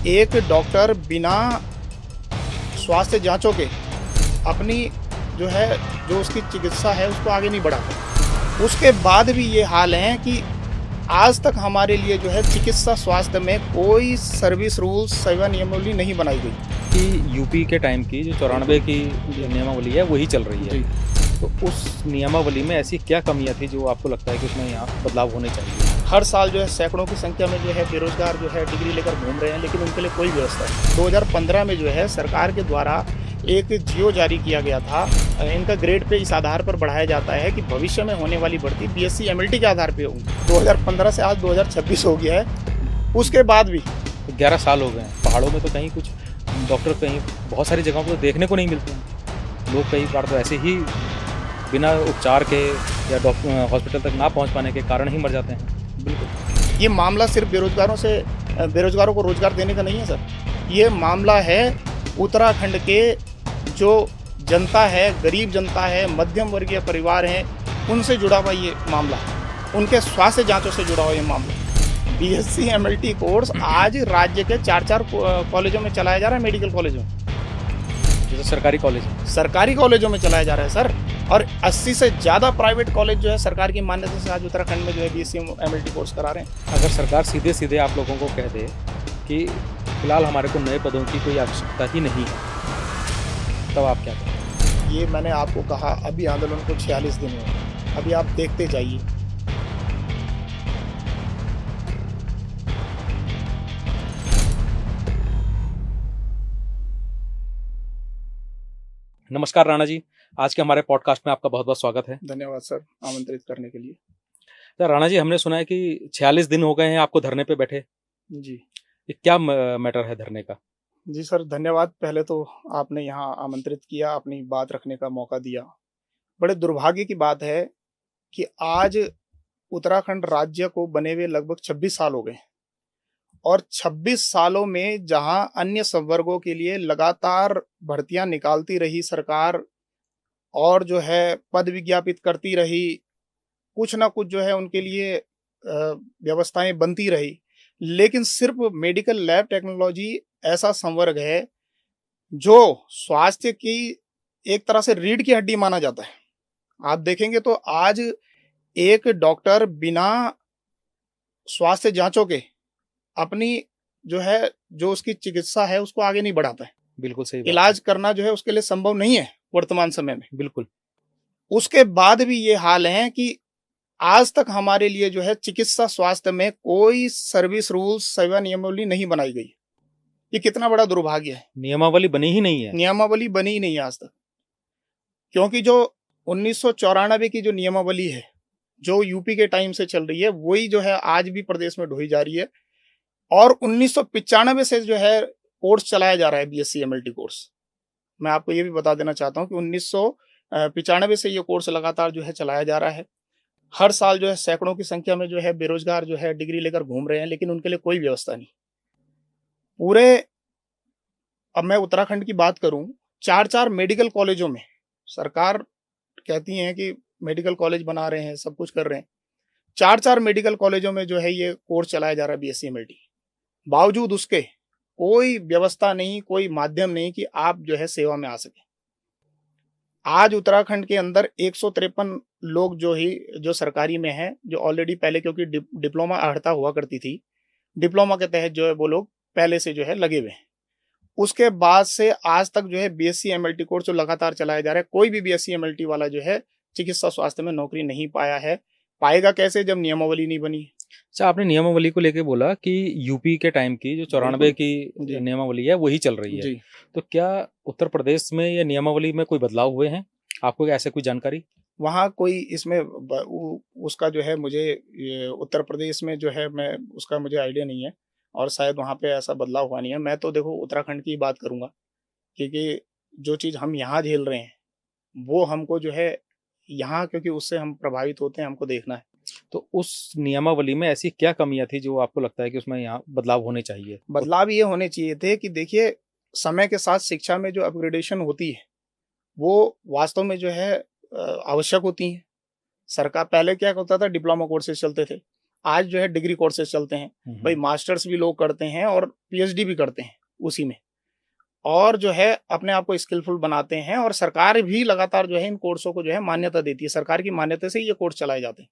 एक डॉक्टर बिना स्वास्थ्य जांचों के अपनी जो उसकी चिकित्सा है उसको आगे नहीं बढ़ाता। उसके बाद भी ये हाल है कि आज तक हमारे लिए चिकित्सा स्वास्थ्य में कोई सर्विस रूल्स सेवा नियमावली नहीं बनाई गई। कि यूपी के टाइम की जो 94 की नियमावली है वही चल रही है। तो उस नियमावली में ऐसी क्या कमियां थी जो आपको लगता है कि उसमें यहाँ बदलाव होने चाहिए? हर साल सैकड़ों की संख्या में बेरोजगार डिग्री लेकर घूम रहे हैं, लेकिन उनके लिए कोई व्यवस्था नहीं। 2015 में सरकार के द्वारा एक जियो जारी किया गया था। इनका ग्रेड पे इस आधार पर बढ़ाया जाता है कि भविष्य में होने वाली भर्ती बीएससी एमएलटी के आधार पे होगी। 2015 से आज 2026 हो गया है, उसके बाद भी 11 साल हो गए हैं। पहाड़ों में तो कहीं कुछ डॉक्टर कहीं बहुत सारी जगहों पर देखने को नहीं मिलते हैं। लोग कई बार तो ऐसे ही बिना उपचार के या डॉक्टर हॉस्पिटल तक ना पहुंच पाने के कारण ही मर जाते हैं। बिल्कुल, ये मामला सिर्फ बेरोजगारों को रोजगार देने का नहीं है सर। ये मामला है उत्तराखंड के जो जनता है, गरीब जनता है, मध्यम वर्गीय परिवार हैं, उनसे जुड़ा हुआ ये मामला, उनके स्वास्थ्य जांचों से जुड़ा हुआ ये मामला। बीएससी एमएलटी कोर्स आज राज्य के 4 कॉलेजों में चलाया जा रहा है, मेडिकल कॉलेजों में, जैसे सरकारी कॉलेजों में चलाया जा रहा है सर। और 80 से ज़्यादा प्राइवेट कॉलेज सरकार की मान्यता से आज उत्तराखंड में बीएससी एमएलटी कोर्स करा रहे हैं। अगर सरकार सीधे सीधे आप लोगों को कह दे कि फिलहाल हमारे को नए पदों की कोई आवश्यकता ही नहीं है, तब आप क्या करें? ये मैंने आपको कहा, अभी आंदोलन को 46 दिन हुए, अभी आप देखते जाइए। नमस्कार राणा जी, आज के हमारे पॉडकास्ट में आपका बहुत बहुत स्वागत है। धन्यवाद सर, आमंत्रित करने के लिए। तो राणा जी, हमने सुना है कि 46 दिन हो गए हैं आपको धरने पे बैठे। जी, ये क्या मैटर है धरने का? जी सर, धन्यवाद। पहले तो आपने यहाँ आमंत्रित किया, अपनी बात रखने का मौका दिया। बड़े दुर्भाग्य की बात है कि आज उत्तराखंड राज्य को बने हुए लगभग 26 साल हो गए, और 26 सालों में जहां अन्य संवर्गों के लिए लगातार भर्तियां निकालती रही सरकार, और पद विज्ञापित करती रही, कुछ ना कुछ उनके लिए व्यवस्थाएं बनती रही, लेकिन सिर्फ मेडिकल लैब टेक्नोलॉजी ऐसा संवर्ग है जो स्वास्थ्य की एक तरह से रीढ़ की हड्डी माना जाता है। आप देखेंगे तो आज एक डॉक्टर बिना स्वास्थ्य जांचों के अपनी जो उसकी चिकित्सा है उसको आगे नहीं बढ़ाता है। बिल्कुल सही बात। इलाज करना उसके लिए संभव नहीं है वर्तमान समय में। बिल्कुल। उसके बाद भी ये हाल है कि आज तक हमारे लिए चिकित्सा स्वास्थ्य में कोई सर्विस रूल्स सेवा नियमावली नहीं बनाई गई। ये कितना बड़ा दुर्भाग्य है। नियमावली बनी ही नहीं है। नियमावली बनी ही नहीं है आज तक, क्योंकि जो 1994 की जो नियमावली है, जो यूपी के टाइम से चल रही है, वही आज भी प्रदेश में ढोई जा रही है। और 1995 से कोर्स चलाया जा रहा है, बीएससी एमएलटी कोर्स। मैं आपको ये भी बता देना चाहता हूँ कि 1995 से ये कोर्स लगातार चलाया जा रहा है। हर साल सैकड़ों की संख्या में बेरोजगार डिग्री लेकर घूम रहे हैं, लेकिन उनके लिए कोई व्यवस्था नहीं। अब मैं उत्तराखंड की बात करूं, 4 मेडिकल कॉलेजों में सरकार कहती है कि मेडिकल कॉलेज बना रहे हैं, सब कुछ कर रहे हैं। 4 मेडिकल कॉलेजों में ये कोर्स चलाया जा रहा है बीएससी एमएलटी। बावजूद उसके कोई व्यवस्था नहीं, कोई माध्यम नहीं कि आप सेवा में आ सके। आज उत्तराखंड के अंदर 153 लोग जो सरकारी में हैं, जो ऑलरेडी पहले, क्योंकि डिप्लोमा अर्हता हुआ करती थी, डिप्लोमा के तहत वो लोग पहले से लगे हुए हैं। उसके बाद से आज तक बीएससी एमएलटी कोर्स जो लगातार चलाया जा रहा है, कोई भी बीएससी एमएलटी वाला चिकित्सा स्वास्थ्य में नौकरी नहीं पाया है। पाएगा कैसे जब नियमावली नहीं बनी? अच्छा, आपने नियमावली को लेके बोला कि यूपी के टाइम की जो 94 की नियमावली है वही चल रही है। जी। तो क्या उत्तर प्रदेश में ये नियमावली में कोई बदलाव हुए हैं? आपको ऐसे कोई जानकारी? वहाँ कोई इसमें उसका मुझे उत्तर प्रदेश में मैं उसका मुझे आइडिया नहीं है, और शायद वहाँ पे ऐसा बदलाव हुआ नहीं है। मैं तो देखो उत्तराखंड की बात करूँगा, क्योंकि जो चीज़ हम यहाँ झेल रहे हैं वो हमको यहाँ, क्योंकि उससे हम प्रभावित होते हैं, हमको देखना है। तो उस नियमावली में ऐसी क्या कमियां थी जो आपको लगता है कि उसमें यहाँ बदलाव होने चाहिए? बदलाव ये होने चाहिए थे कि देखिए, समय के साथ शिक्षा में जो अपग्रेडेशन होती है वो वास्तव में आवश्यक होती है। सरकार पहले क्या होता था, डिप्लोमा कोर्सेज चलते थे। आज जो है डिग्री कोर्सेज चलते हैं भाई, मास्टर्स भी लोग करते हैं और पीएचडी भी करते हैं उसी में, और जो है अपने आप को स्किलफुल बनाते हैं, और सरकार भी लगातार जो है इन कोर्सों को जो है मान्यता देती है, सरकार की मान्यता से ये कोर्स चलाए जाते हैं।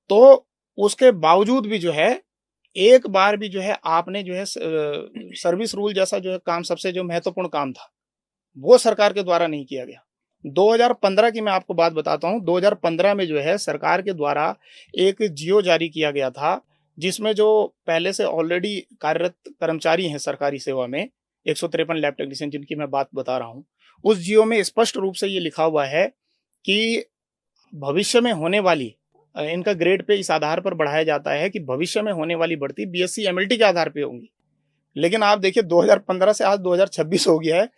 तो उसके बावजूद भी जो है एक बार भी जो है आपने जो है सर्विस रूल जैसा जो है काम, सबसे जो महत्वपूर्ण काम था, वो सरकार के द्वारा नहीं किया गया। 2015 की मैं आपको बात बताता हूं। 2015 में जो है सरकार के द्वारा एक जियो जारी किया गया था, जिसमें जो पहले से ऑलरेडी कार्यरत कर्मचारी हैं सरकारी सेवा में, 153 लैब टेक्नीशियन जिनकी मैं बात बता रहा हूं, उस जियो में स्पष्ट रूप से ये लिखा हुआ है कि भविष्य में होने वाली, इनका ग्रेड पे इस आधार पर बढ़ाया जाता है कि भविष्य में होने वाली भर्ती बीएससी एमएलटी के आधार पे होंगी। लेकिन आप देखिए 2015 से आज 2026 हो गया है,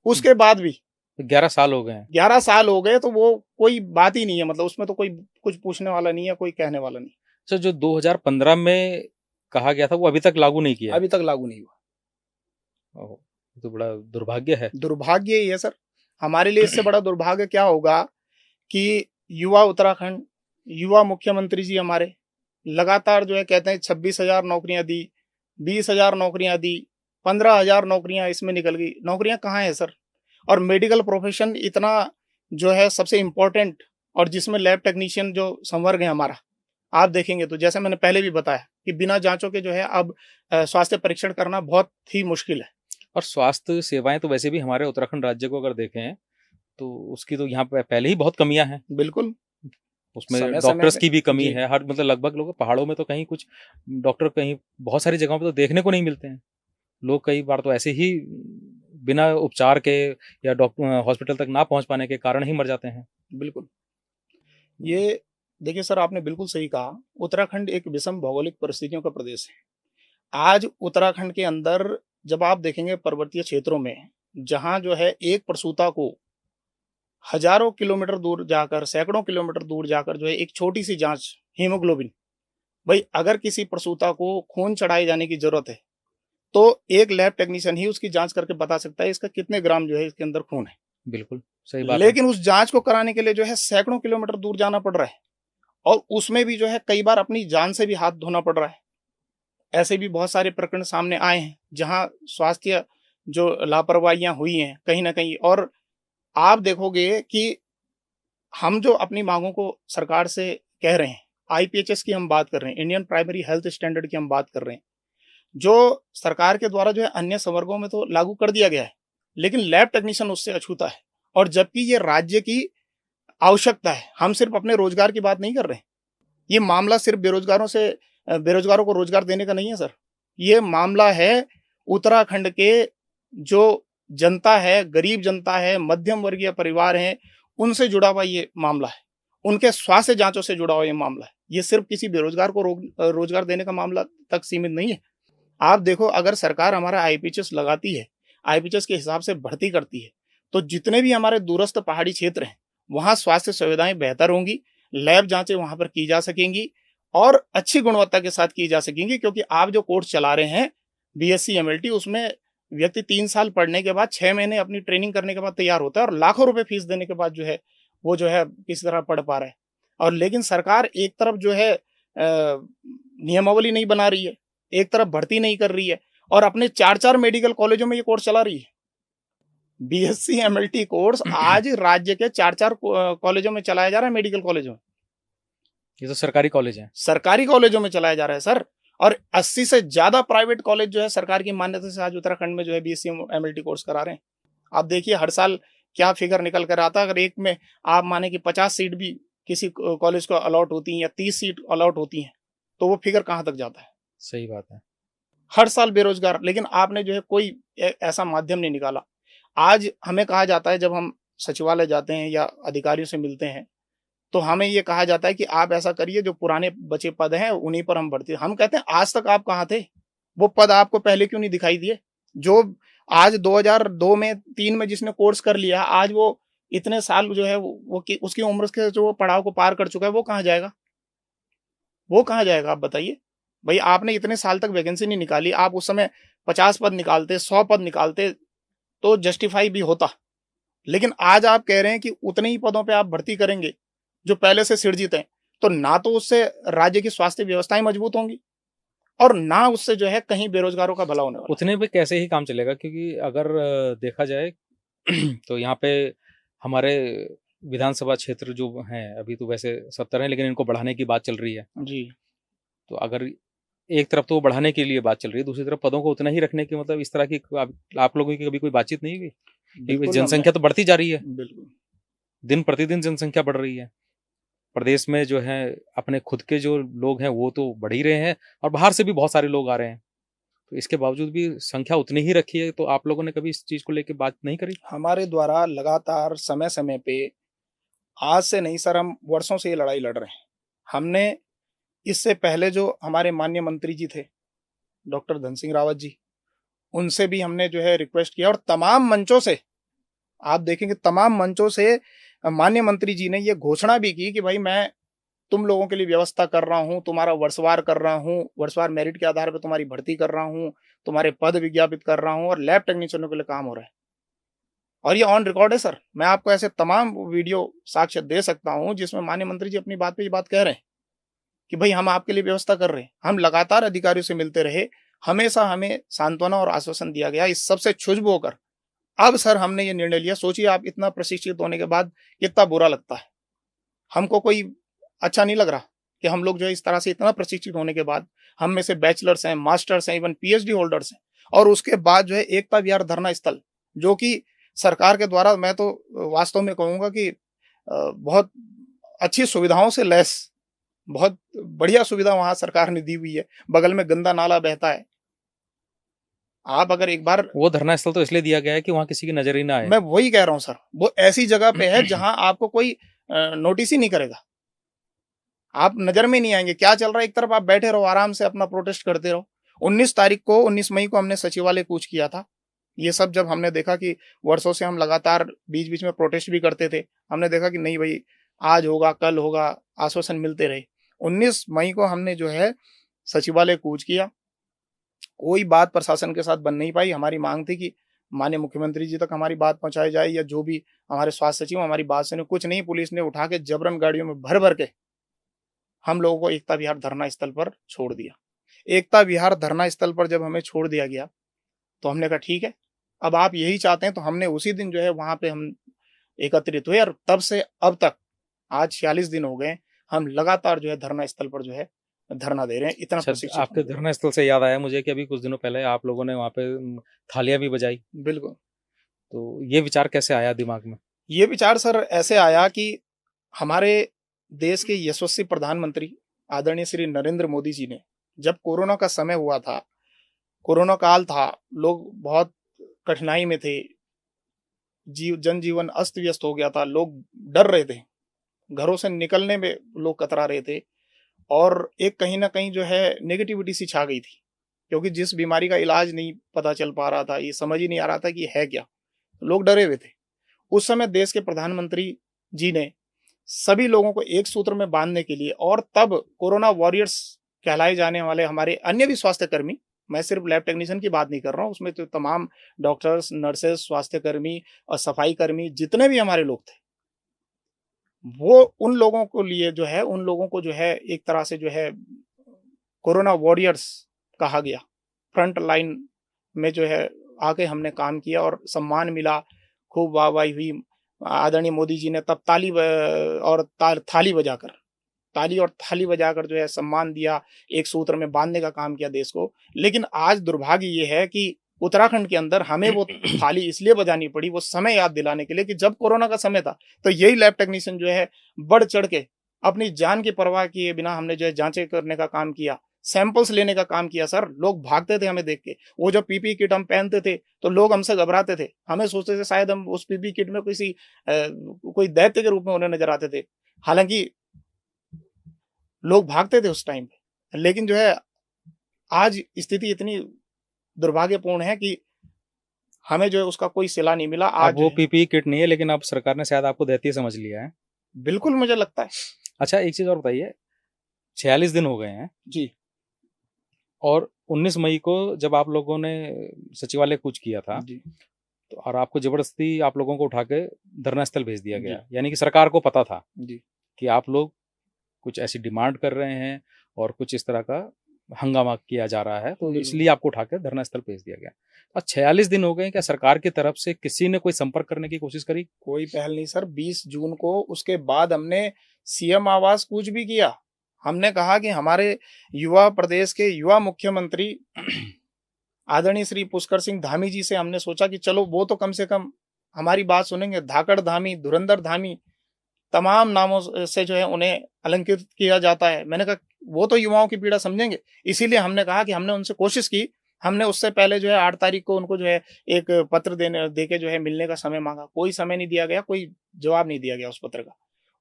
उसके बाद भी 11 साल हो गए हैं। 11 साल हो गए, तो वो कोई बात ही नहीं है, मतलब उसमें तो कोई कुछ पूछने वाला नहीं है, कोई कहने वाला नहीं। सर, जो 2015 में कहा गया था वो अभी तक लागू नहीं किया? अभी तक लागू नहीं हुआ। ओह, तो बड़ा दुर्भाग्य है। दुर्भाग्य ही है सर, हमारे लिए इससे बड़ा दुर्भाग्य क्या होगा कि युवा उत्तराखंड, युवा मुख्यमंत्री जी हमारे लगातार जो है कहते हैं 26,000 नौकरियां दी, 20,000 नौकरियां दी, 15,000 नौकरियां इसमें निकल गई। नौकरियां कहाँ है सर? और मेडिकल प्रोफेशन इतना जो है सबसे इम्पोर्टेंट, और जिसमें लैब टेक्नीशियन जो संवर्ग है हमारा, आप देखेंगे तो जैसे मैंने पहले भी बताया कि बिना जांचों के जो है अब स्वास्थ्य परीक्षण करना बहुत ही मुश्किल है। और स्वास्थ्य सेवाएं तो वैसे भी हमारे उत्तराखंड राज्य को अगर देखें तो उसकी तो यहाँ पे पहले ही बहुत कमियां हैं। बिल्कुल, उसमें डॉक्टर्स की भी कमी है। हर मतलब लगभग लोग पहाड़ों में तो कहीं कुछ डॉक्टर कहीं बहुत सारी जगहों पे तो देखने को नहीं मिलते हैं। लोग कई बार तो ऐसे ही बिना उपचार के या डॉक्टर हॉस्पिटल तक ना पहुंच पाने के कारण ही मर जाते हैं। बिल्कुल, ये देखिए सर, आपने बिल्कुल सही कहा, उत्तराखंड एक विषम भौगोलिक परिस्थितियों का प्रदेश है। आज उत्तराखंड के अंदर जब आप देखेंगे पर्वतीय क्षेत्रों में, जहां जो है एक प्रसूता को हजारों किलोमीटर दूर जाकर, सैकड़ों किलोमीटर दूर जाकर जो है एक छोटी सी जांच, हीमोग्लोबिन, भाई अगर किसी प्रसूता को खून चढ़ाए जाने की जरूरत है तो एक लैब टेक्नीशियन ही उसकी जांच करके बता सकता है इसका कितने ग्राम जो है इसके अंदर खून है। बिल्कुल सही बात लेकिन उस जांच को कराने के लिए जो है सैकड़ों किलोमीटर दूर जाना पड़ रहा है, और उसमें भी जो है कई बार अपनी जान से भी हाथ धोना पड़ रहा है। ऐसे भी बहुत सारे प्रकरण सामने आए हैं जहां स्वास्थ्य जो लापरवाहियां हुई हैं कहीं ना कहीं। और आप देखोगे कि हम जो अपनी मांगों को सरकार से कह रहे हैं, आईपीएचएस की हम बात कर रहे हैं, इंडियन प्राइमरी हेल्थ स्टैंडर्ड की हम बात कर रहे हैं, जो सरकार के द्वारा जो है अन्य संवर्गों में तो लागू कर दिया गया है, लेकिन लैब टेक्नीशियन उससे अछूता है। और जबकि ये राज्य की आवश्यकता है, हम सिर्फ अपने रोजगार की बात नहीं कर रहे हैं। ये मामला सिर्फ बेरोजगारों को रोजगार देने का नहीं है सर, ये मामला है उत्तराखंड के जो जनता है, गरीब जनता है, मध्यम वर्गीय परिवार हैं, उनसे जुड़ा हुआ ये मामला है, उनके स्वास्थ्य जांचों से जुड़ा हुआ ये मामला है। ये सिर्फ किसी बेरोजगार को रोजगार देने का मामला तक सीमित नहीं है। आप देखो, अगर सरकार हमारा आईपीएचएस लगाती है, आईपीएचएस के हिसाब से भर्ती करती है, तो जितने भी हमारे दूरस्थ पहाड़ी क्षेत्र हैं वहां स्वास्थ्य सुविधाएं बेहतर होंगी, लैब जांचें वहां पर की जा सकेंगी और अच्छी गुणवत्ता के साथ की जा सकेंगी। क्योंकि आप जो कोर्स चला रहे हैं बीएससी एमएलटी, उसमें व्यक्ति 3 साल पढ़ने के बाद 6 महीने अपनी ट्रेनिंग करने के बाद तैयार होता है, और लाखों रुपए फीस देने के बाद जो है वो जो है किसी तरह पढ़ पा रहा है। और लेकिन सरकार एक तरफ जो है नियमावली नहीं बना रही है, एक तरफ भर्ती नहीं कर रही है, और अपने 4-4 मेडिकल कॉलेजों में ये कोर्स चला रही है। बीएससी एमएलटी कोर्स आज राज्य के 4-4 कॉलेजों में चलाया जा रहा है, मेडिकल कॉलेजों में। ये तो सरकारी कॉलेज है, सरकारी कॉलेजों में चलाया जा रहा है सर। और 80 से ज्यादा प्राइवेट कॉलेज जो है सरकार की मान्यता से आज उत्तराखंड में जो है बीएससी एमएलटी कोर्स करा रहे हैं। आप देखिए हर साल क्या फिगर निकल कर आता है। अगर एक में आप माने कि 50 सीट भी किसी कॉलेज को अलॉट होती हैं या 30 सीट अलॉट होती हैं, तो वो फिगर कहाँ तक जाता है? सही बात है। हर साल बेरोजगार, लेकिन आपने जो है कोई ऐसा माध्यम नहीं निकाला। आज हमें कहा जाता है, जब हम सचिवालय जाते हैं या अधिकारियों से मिलते हैं, तो हमें ये कहा जाता है कि आप ऐसा करिए, जो पुराने बचे पद हैं उन्हीं पर हम भर्ती। हम कहते हैं आज तक आप कहाँ थे? वो पद आपको पहले क्यों नहीं दिखाई दिए? जो आज 2002 में 3 में जिसने कोर्स कर लिया, आज वो इतने साल जो है वो उसकी उम्र के जो पड़ाव को पार कर चुका है, वो कहाँ जाएगा? वो कहाँ जाएगा आप बताइए। भाई आपने इतने साल तक वैकेंसी नहीं निकाली, आप उस समय 50 पद निकालते, 100 पद निकालते तो जस्टिफाई भी होता। लेकिन आज आप कह रहे हैं कि उतने ही पदों पे आप भर्ती करेंगे जो पहले से सृजित हैं। तो ना तो उससे राज्य की स्वास्थ्य व्यवस्थाएं मजबूत होंगी और ना उससे जो है कहीं बेरोजगारों का भला होने वाला है। उतने पे कैसे ही काम चलेगा, क्योंकि अगर देखा जाए तो यहाँ पे हमारे विधानसभा क्षेत्र जो हैं अभी तो वैसे 70 हैं, लेकिन इनको बढ़ाने की बात चल रही है। जी तो अगर एक तरफ तो वो बढ़ाने के लिए बात चल रही है, दूसरी तरफ पदों को उतना ही रखने की, मतलब इस तरह की आप लोगों की कभी कोई बातचीत नहीं हुई? क्योंकि बिल्कुल हमने जनसंख्या तो बढ़ती जा रही है, बिल्कुल दिन प्रतिदिन जनसंख्या बढ़ रही है। प्रदेश में जो है अपने खुद के जो लोग हैं वो तो बढ़ ही रहे हैं, और बाहर से भी बहुत सारे लोग आ रहे हैं। तो इसके बावजूद भी संख्या उतनी ही रखी है, तो आप लोगों ने कभी इस चीज़ को लेके बात नहीं करी? हमारे द्वारा लगातार समय समय पे, आज से नहीं सर, हम वर्षों से ये लड़ाई लड़ रहे हैं। हमने इससे पहले जो हमारे माननीय मंत्री जी थे, डॉक्टर धन सिंह रावत जी, उनसे भी हमने जो है रिक्वेस्ट किया और तमाम मंचों से, आप देखेंगे तमाम मंचों से माननीय मंत्री जी ने ये घोषणा भी की कि भाई मैं तुम लोगों के लिए व्यवस्था कर रहा हूँ, तुम्हारा वर्षवार कर रहा हूँ, वर्षवार मेरिट के आधार पर तुम्हारी भर्ती कर रहा हूँ, तुम्हारे पद विज्ञापित कर रहा हूँ और लैब टेक्नीशियनों के लिए काम हो रहा है। और ये ऑन रिकॉर्ड है सर, मैं आपको ऐसे तमाम वीडियो साक्ष्य दे सकता हूँ जिसमें माननीय मंत्री जी अपनी बात पे ये बात कह रहे हैं कि भाई हम आपके लिए व्यवस्था कर रहे हैं। हम लगातार अधिकारियों से मिलते रहे, हमेशा हमें सांत्वना और आश्वासन दिया गया। इस सबसे क्षुब्ध होकर अब सर हमने ये निर्णय लिया। सोचिए आप, इतना प्रशिक्षित होने के बाद कितना बुरा लगता है, हमको कोई अच्छा नहीं लग रहा कि हम लोग जो है इस तरह से इतना प्रशिक्षित होने के बाद, हम में से बैचलर्स हैं, मास्टर्स हैं, इवन पीएचडी होल्डर्स हैं, और उसके बाद जो है एकता विहार धरना स्थल, जो कि सरकार के द्वारा, मैं तो वास्तव में कहूंगा कि बहुत अच्छी सुविधाओं से लैस, बहुत बढ़िया सुविधा वहां सरकार ने दी हुई है। बगल में गंदा नाला बहता है। आप अगर एक बार, वो धरना स्थल तो इसलिए दिया गया है कि वहाँ किसी की नजर ही ना आए। मैं वही कह रहा हूं सर, वो ऐसी जगह पे है जहां आपको कोई नोटिस ही नहीं करेगा, आप नजर में नहीं आएंगे क्या चल रहा है। एक तरफ आप बैठे रहो, आराम से अपना प्रोटेस्ट करते रहो। 19 मई को हमने सचिवालय कूच किया था। ये सब जब हमने देखा कि वर्षों से हम लगातार बीच बीच में प्रोटेस्ट भी करते थे, हमने देखा कि नहीं भाई, आज होगा कल होगा, आश्वासन मिलते रहे। 19 मई को हमने जो है सचिवालय कूच किया। कोई बात प्रशासन के साथ बन नहीं पाई। हमारी मांग थी कि माननीय मुख्यमंत्री जी तक हमारी बात पहुंचाई जाए, या जो भी हमारे स्वास्थ्य सचिव हमारी बात सुने। कुछ नहीं, पुलिस ने उठा के जबरन गाड़ियों में भर भर के हम लोगों को एकता विहार धरना स्थल पर छोड़ दिया। एकता विहार धरना स्थल पर जब हमें छोड़ दिया गया तो हमने कहा ठीक है, अब आप यही चाहते हैं, तो हमने उसी दिन जो है वहां पे हम एकत्रित हुए, और तब से अब तक आज 46 दिन हो गए, हम लगातार जो है धरना स्थल पर जो है धरना दे रहे हैं। इतना अच्छा, प्रशिक्षित आपके होने के धरना स्थल से याद आया मुझे कि अभी कुछ दिनों पहले आप लोगों ने वहाँ पे थालियां भी बजाई। बाद। बिल्कुल, तो ये विचार कैसे आया दिमाग में? ये विचार सर ऐसे आया कि हमारे देश के यशस्वी प्रधानमंत्री आदरणीय श्री नरेंद्र मोदी जी ने, जब कोरोना का समय हुआ था, कोरोना काल था, लोग बहुत कठिनाई में थे, जनजीवन अस्त व्यस्त हो गया था, लोग डर रहे थे, घरों से निकलने में लोग कतरा रहे थे, और एक कहीं ना कहीं जो है नेगेटिविटी सी छा गई थी, क्योंकि जिस बीमारी का इलाज नहीं पता चल पा रहा था, ये समझ ही नहीं आ रहा था कि ये है क्या, लोग डरे हुए थे। उस समय देश के प्रधानमंत्री जी ने सभी लोगों को एक सूत्र में बांधने के लिए, और तब कोरोना वॉरियर्स कहलाए जाने वाले हमारे अन्य भी स्वास्थ्य कर्मी, मैं सिर्फ लैब टेक्नीशियन की बात नहीं कर रहा हूँ, उसमें तो तमाम डॉक्टर्स, नर्सेस, स्वास्थ्य कर्मी और सफाई कर्मी, जितने भी हमारे लोग थे, वो उन लोगों को लिए जो है, उन लोगों को जो है एक तरह से जो है कोरोना वॉरियर्स कहा गया। फ्रंट लाइन में जो है आके हमने काम किया और सम्मान मिला, खूब वाहवाही हुई। आदरणीय मोदी जी ने तब ताली और थाली बजाकर जो है सम्मान दिया, एक सूत्र में बांधने का काम किया देश को। लेकिन आज दुर्भाग्य ये है कि उत्तराखंड के अंदर हमें वो थाली इसलिए बजानी पड़ी, वो समय याद दिलाने के लिए कि जब कोरोना का समय था, तो यही लैब टेक्नीशियन जो है बढ़ चढ़ के अपनी जान की परवाह किए बिना हमने जो है जांचें करने का काम किया, सैंपल्स लेने का काम किया। सर, लोग भागते थे हमें देख के। वो जो पीपी किट हम पहनते थे तो लोग हमसे घबराते थे, हमें सोचते थे शायद हम उस पीपी किट में कोई दैत्य के रूप में उन्हें नजर आते थे। हालांकि लोग भागते थे उस टाइम पे, लेकिन जो है आज स्थिति इतनी दुर्भाग्यपूर्ण है कि हमें जो है उसका कोई सिला नहीं मिला। आज अब वो पीपीई किट नहीं है, लेकिन अब सरकार ने शायद आपको दैत्य समझ लिया है। बिल्कुल, मुझे लगता है। अच्छा, एक चीज और बताइए, 46 दिन हो गए हैं जी, और 19 मई को जब आप लोगों ने सचिवालय कूच किया था, जी, तो और आपको जबरदस्ती आप लोगों को उठा के धरना स्थल भेज दिया गया, जी, यानी कि सरकार को पता था जी, कि आप लोग कुछ ऐसी डिमांड कर रहे हैं और कुछ इस तरह का हंगामा किया जा रहा है, तो बिल्कुल। इसलिए आपको उठाकर धरना स्थल भेज दिया गया। और 46 दिन हो गए, क्या सरकार की तरफ से किसी ने कोई संपर्क करने की कोशिश करी? कोई पहल नहीं सर। 20 जून को उसके बाद हमने सीएम आवास कूच भी किया। हमने कहा कि हमारे युवा प्रदेश के युवा मुख्यमंत्री आदरणीय श्री पुष्कर सिंह धामी जी से हमने सोचा कि चलो वो तो कम से कम हमारी बात सुनेंगे। धाकड़ धामी, धुरंधर धामी, तमाम नामों से जो है उन्हें अलंकृत किया जाता है। मैंने कहा वो तो युवाओं की पीड़ा समझेंगे। इसीलिए हमने कहा कि हमने उनसे कोशिश की। हमने उससे पहले जो है 8 तारीख को उनको जो है एक पत्र देके जो है मिलने का समय मांगा। कोई समय नहीं दिया गया, कोई जवाब नहीं दिया गया उस पत्र का।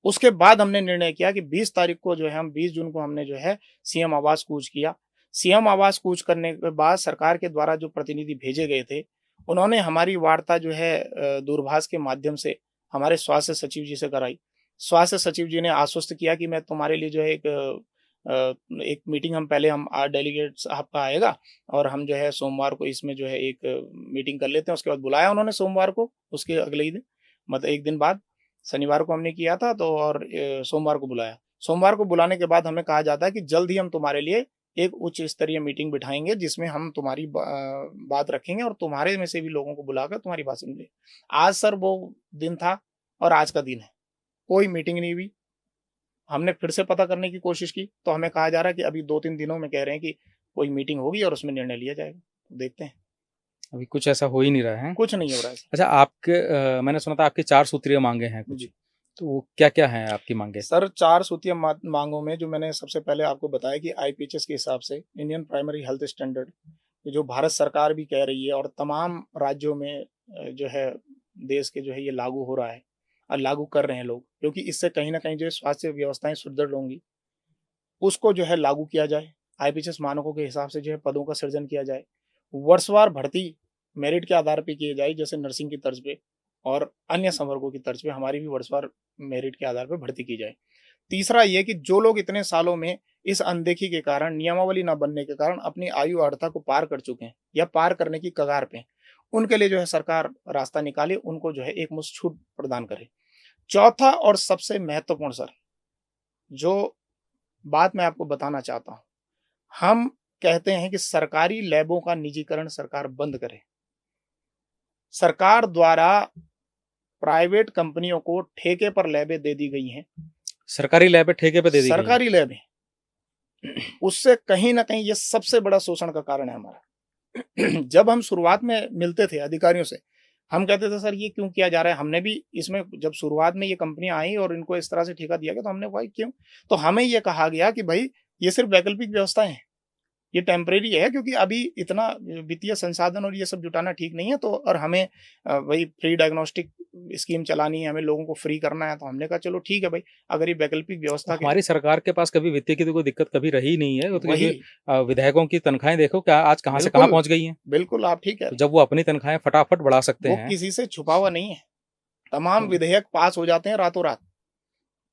उसके बाद हमने निर्णय किया कि 20 तारीख को जो है हम 20 जून को हमने जो है सीएम आवास कूच किया। सीएम आवास कूच करने के बाद सरकार के द्वारा जो प्रतिनिधि भेजे गए थे, उन्होंने हमारी वार्ता जो है दूरभाष के माध्यम से हमारे स्वास्थ्य सचिव जी से कराई। स्वास्थ्य सचिव जी ने आश्वस्त किया कि मैं तुम्हारे लिए जो है एक मीटिंग हम पहले हम डेलीगेट साहब का आएगा और हम जो है सोमवार को इसमें जो है एक मीटिंग कर लेते हैं। उसके बाद बुलाया उन्होंने सोमवार को, उसके अगले ही दिन मतलब एक दिन बाद शनिवार को हमने किया था तो और सोमवार को बुलाया। सोमवार को बुलाने के बाद हमें कहा जाता है कि जल्द ही हम तुम्हारे लिए एक उच्च स्तरीय मीटिंग बिठाएंगे जिसमें हम तुम्हारी बात रखेंगे और तुम्हारे में से भी लोगों को बुलाकर तुम्हारी बात सुनेंगे। आज सर वो दिन था और आज का दिन है, कोई मीटिंग नहीं हुई। हमने फिर से पता करने की कोशिश की तो हमें कहा जा रहा है कि अभी 2-3 दिनों में कह रहे हैं कि कोई मीटिंग होगी और उसमें निर्णय लिया जाएगा। तो देखते हैं। अभी कुछ ऐसा हो ही नहीं रहा है। कुछ नहीं हो रहा है। अच्छा, आपके मैंने सुना था आपकी 4 सूत्रीय मांगे हैं कुछ, जी। तो वो क्या-क्या हैं आपकी मांगे? सर 4 सूत्रीय मांगों में जो मैंने सबसे पहले आपको बताया कि आईपीएचएस के हिसाब से इंडियन प्राइमरी हेल्थ स्टैंडर्ड जो भारत सरकार भी कह रही है और तमाम राज्यों में जो है देश के जो है ये लागू हो रहा है और लागू कर रहे हैं लोग, क्योंकि इससे कहीं ना कहीं जो है स्वास्थ्य व्यवस्थाएं सुदृढ़ होंगी। उसको जो है लागू किया जाए। आईपीएचएस मानकों के हिसाब से जो है पदों का सृजन किया जाए। वर्षवार भर्ती मेरिट के आधार पर की जाए, जैसे नर्सिंग की तर्ज पे और अन्य संवर्गों की तर्ज पे हमारी भी वर्षवार मेरिट के आधार पर भर्ती की जाए। तीसरा ये कि जो लोग इतने सालों में इस अनदेखी के कारण, नियमावली न बनने के कारण अपनी आयु अर्हता को पार कर चुके हैं या पार करने की कगार पे, उनके लिए जो है सरकार रास्ता निकाले, उनको जो है एक मुश्त छूट प्रदान करे। चौथा और सबसे महत्वपूर्ण सर जो बात मैं आपको बताना चाहता हूं, हम कहते हैं कि सरकारी लैबों का निजीकरण सरकार बंद करे। सरकार द्वारा प्राइवेट कंपनियों को ठेके पर लैबें दे दी गई हैं। सरकारी लैबें ठेके पे दे दी गई हैं। सरकारी लैबें, उससे कहीं ना कहीं ये सबसे बड़ा शोषण का कारण है हमारा। जब हम शुरुआत में मिलते थे अधिकारियों से, हम कहते थे सर ये क्यों किया जा रहा है। हमने भी इसमें जब शुरुआत में ये कंपनियां आई और इनको इस तरह से ठेका दिया गया तो हमने भाई क्यों, तो हमें ये कहा गया कि भाई ये सिर्फ वैकल्पिक व्यवस्थाएं हैं, ये टेम्परेरी है, क्योंकि अभी इतना वित्तीय संसाधन और ये सब जुटाना ठीक नहीं है। तो और हमें वही फ्री डायग्नोस्टिक स्कीम चलानी है, हमें लोगों को फ्री करना है। तो हमने कहा चलो ठीक है भाई, अगर ये वैकल्पिक व्यवस्था हमारी सरकार के पास कभी वित्तीय की तो कोई दिक्कत कभी रही नहीं है। तो वही विधायकों की तनख्वाहें देखो क्या आज कहाँ से कहाँ पहुंच गई हैं। बिल्कुल आप ठीक है। तो जब वो अपनी तनख्वाहें फटाफट बढ़ा सकते हैं, किसी से छुपा हुआ नहीं है। तमाम विधेयक पास हो जाते हैं रातों रात,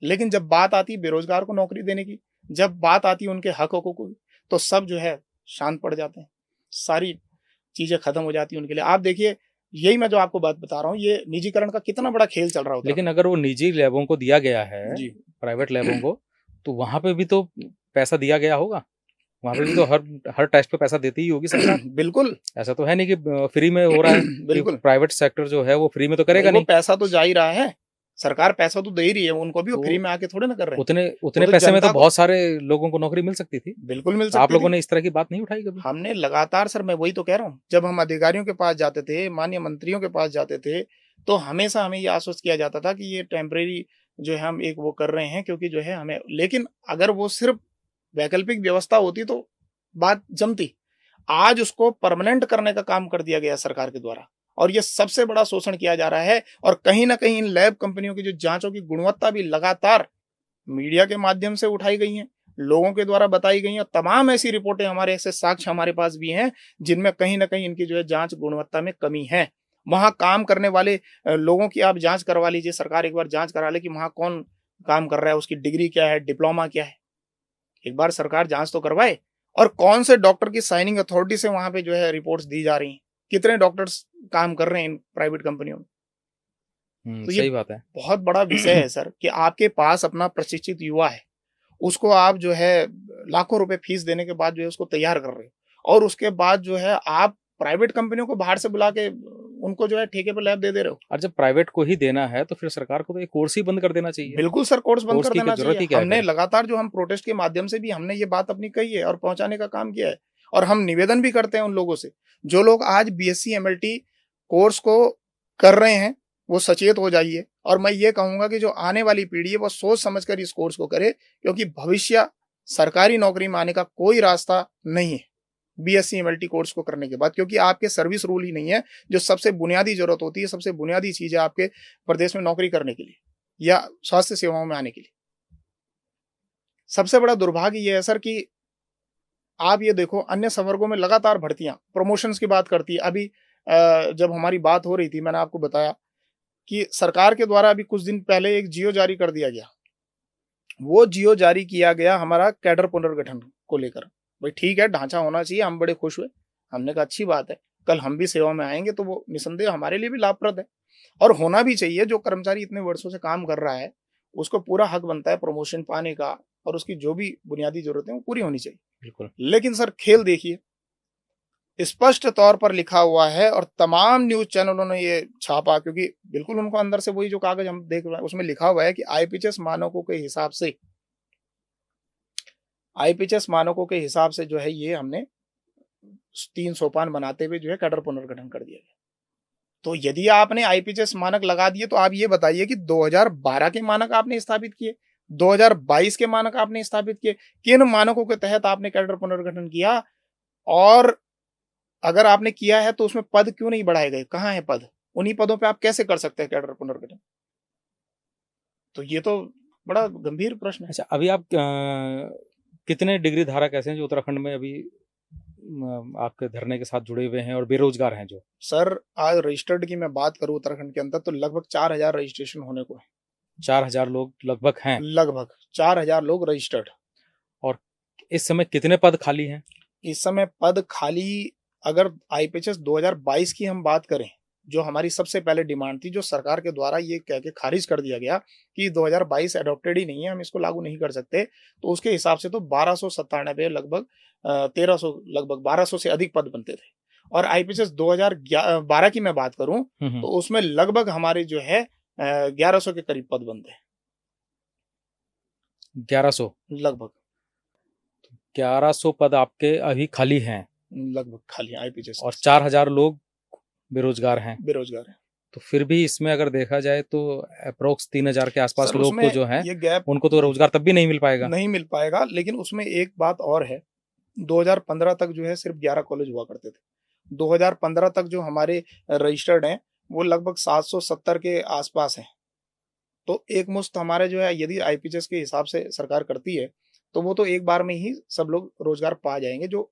लेकिन जब बात आती है बेरोजगार को नौकरी देने की, जब बात आती है उनके हक हकों को, तो सब जो है शांत पड़ जाते हैं, सारी चीजें खत्म हो जाती हैं उनके लिए। आप देखिए, यही मैं जो आपको बात बता रहा हूँ, ये निजीकरण का कितना बड़ा खेल चल रहा होता है। लेकिन अगर वो निजी लैबों को दिया गया है जी, प्राइवेट लैबों को, तो वहां पे भी तो पैसा दिया गया होगा, वहां पे भी तो हर टेस्ट पे पैसा देती ही होगी सरकार। बिल्कुल, ऐसा तो है नहीं कि फ्री में हो रहा है। बिल्कुल प्राइवेट सेक्टर जो है वो फ्री में तो करेगा नहीं। पैसा तो जा ही रहा है, सरकार पैसा तो दे ही रही है उनको भी, वो फ्री में आके थोड़े ना कर रहे हैं। उतने पैसे में तो बहुत सारे लोगों को नौकरी मिल सकती थी। बिल्कुल मिल सकती आप लोगों ने इस तरह की बात नहीं उठाई कभी? हमने लगातार सर, मैं वही तो कह रहा हूँ, जब हम अधिकारियों के पास जाते थे, माननीय मंत्रियों के पास जाते थे, तो हमेशा हमें ये आश्वस्त किया जाता था कि ये टेम्परेरी जो है हम एक वो कर रहे हैं, क्योंकि जो है हमें, लेकिन अगर वो सिर्फ वैकल्पिक व्यवस्था होती तो बात जमती। आज उसको परमानेंट करने का काम कर दिया गया सरकार के द्वारा, और ये सबसे बड़ा शोषण किया जा रहा है। और कहीं ना कहीं इन लैब कंपनियों की जो जांचों की गुणवत्ता भी लगातार मीडिया के माध्यम से उठाई गई हैं, लोगों के द्वारा बताई गई हैं। तमाम ऐसी रिपोर्टें, हमारे ऐसे साक्ष्य हमारे पास भी हैं जिनमें कहीं ना कहीं इनकी जो है जांच गुणवत्ता में कमी है। वहां काम करने वाले लोगों की आप जांच करवा लीजिए, सरकार एक बार जांच करा ले कि वहां कौन काम कर रहा है, उसकी डिग्री क्या है, डिप्लोमा क्या है, एक बार सरकार जांच तो करवाए। और कौन से डॉक्टर की साइनिंग अथॉरिटी से वहां पे जो है रिपोर्ट्स दी जा रही हैं, कितने डॉक्टर्स काम कर रहे हैं इन प्राइवेट कंपनियों में। तो सही बात है। बहुत बड़ा विषय है सर कि आपके पास अपना प्रशिक्षित युवा है, उसको आप जो है लाखों रुपए फीस देने के बाद जो है उसको तैयार कर रहे हो, और उसके बाद जो है आप प्राइवेट कंपनियों को बाहर से बुला के उनको जो है ठेके पे लैब दे रहे हो। और जब प्राइवेट को ही देना है तो फिर सरकार को तो ये कोर्स ही बंद कर देना चाहिए। बिल्कुल सर, कोर्स बंद कोर्स कर की देना जरूरत ही चाहिए। क्या है हमने फिर? लगातार जो हम प्रोटेस्ट के माध्यम से भी हमने ये बात अपनी कही है और पहुंचाने का काम किया है, और हम निवेदन भी करते हैं उन लोगों से जो लोग आज बीएससी एमएलटी कोर्स को कर रहे हैं, वो सचेत हो जाइए। और मैं ये कहूंगा कि जो आने वाली पीढ़ी है वो सोच समझकर इस कोर्स को करे, क्योंकि भविष्य सरकारी नौकरी में आने का कोई रास्ता नहीं है बीएससी एमएलटी कोर्स को करने के बाद, क्योंकि आपके सर्विस रूल ही नहीं है जो सबसे बुनियादी जरूरत होती है, सबसे बुनियादी चीज है आपके प्रदेश में नौकरी करने के लिए या स्वास्थ्य सेवाओं में आने के लिए। सबसे बड़ा दुर्भाग्य यह है सर कि आप ये देखो अन्य संवर्गों में लगातार भर्तियां प्रमोशंस की बात करती है। अभी जब हमारी बात हो रही थी मैंने आपको बताया कि सरकार के द्वारा अभी कुछ दिन पहले एक जियो जारी कर दिया गया। वो जियो जारी किया गया हमारा कैडर पुनर्गठन को लेकर। भाई ठीक है, ढांचा होना चाहिए, हम बड़े खुश हुए, हमने कहा अच्छी बात है, कल हम भी सेवा में आएंगे तो वो निसंदेह हमारे लिए भी लाभप्रद है और होना भी चाहिए। जो कर्मचारी इतने वर्षों से काम कर रहा है उसको पूरा हक बनता है प्रमोशन पाने का, और उसकी जो भी बुनियादी जरूरतें वो पूरी होनी चाहिए। बिल्कुल। लेकिन सर खेल देखिए, स्पष्ट तौर पर लिखा हुआ है और तमाम न्यूज चैनलों ने ये छापा, क्योंकि बिल्कुल उनको अंदर से वही जो कागज हम देख रहे हैं उसमें लिखा हुआ है कि आईपीएस मानकों के हिसाब से जो है ये हमने 3 सोपान बनाते हुए जो है कैडर पुनर्गठन कर दिया गया। तो यदि आपने आईपीएस मानक लगा दिए तो आप ये बताइए कि 2012 के मानक आपने स्थापित किए, 2022 के मानक आपने स्थापित किए, किन मानकों के तहत आपने कैडर पुनर्गठन किया, और अगर आपने किया है तो उसमें पद क्यों नहीं बढ़ाए गए, कहां है पद, उन्हीं पदों पे आप कैसे कर सकते हैं कैडर पुनर्गठन? तो ये तो बड़ा गंभीर प्रश्न है। अच्छा, अभी आप कितने डिग्री धारक ऐसे हैं जो उत्तराखंड में अभी आपके धरने के साथ जुड़े हुए हैं और बेरोजगार हैं? जो सर आज रजिस्टर्ड की मैं बात करूं उत्तराखंड के अंदर तो लगभग 4000 रजिस्ट्रेशन होने को है। 4000 लोग लगभग हैं? लगभग 4000 लोग रजिस्टर्ड। और इस समय कितने पद खाली हैं? इस समय पद खाली, अगर आईपीएस 2022 की हम बात करें, जो हमारी सबसे पहले डिमांड थी, जो सरकार के द्वारा ये कह के खारिज कर दिया गया कि 2022 एडॉप्टेड ही नहीं है, हम इसको लागू नहीं कर सकते, तो उसके हिसाब से तो 1297 लगभग 1300 लगभग 1200 से अधिक पद बनते थे। और आईपीएस 2012 की मैं बात करूं तो उसमें लगभग हमारे जो है 1100 के करीब पद बनते हैं। 1100 लगभग 1100 पद आपके अभी खाली हैं? लगभग खाली आईपीएस। और 4000 लोग बेरोजगार हैं? बेरोजगार हैं। तो फिर भी इसमें अगर देखा जाए तो अप्रोक्स 3000 के आसपास लोग तो जो हैं ये गैप उनको तो रोजगार तब भी नहीं मिल पाएगा। लेकिन उसमें एक बात और है, 2015 तक जो है सिर्फ 11 कॉलेज हुआ करते थे। 2015 तक जो हमारे रजिस्टर्ड हैं वो लगभग 770 के आसपास हैं। तो एक मुश्त हमारे जो है यदि आईपीएस के हिसाब से सरकार करती है तो वो तो एक बार में ही सब लोग रोजगार पा जाएंगे जो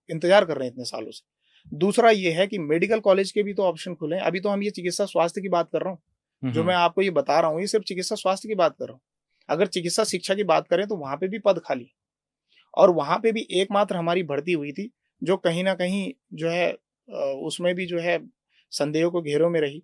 इंतजार कर रहे हैं इतने सालों से। दूसरा ये है कि मेडिकल कॉलेज के भी तो ऑप्शन खुले हैं। अभी तो हम ये चिकित्सा स्वास्थ्य की बात कर रहा हूँ, जो मैं आपको ये बता रहा हूँ ये सिर्फ चिकित्सा स्वास्थ्य की बात कर रहा हूँ। अगर चिकित्सा शिक्षा की बात करें तो वहां पे भी पद खाली, और वहां पे भी एकमात्र हमारी भर्ती हुई थी जो कहीं ना कहीं जो है उसमें भी जो है संदेहों को घेरों में रही।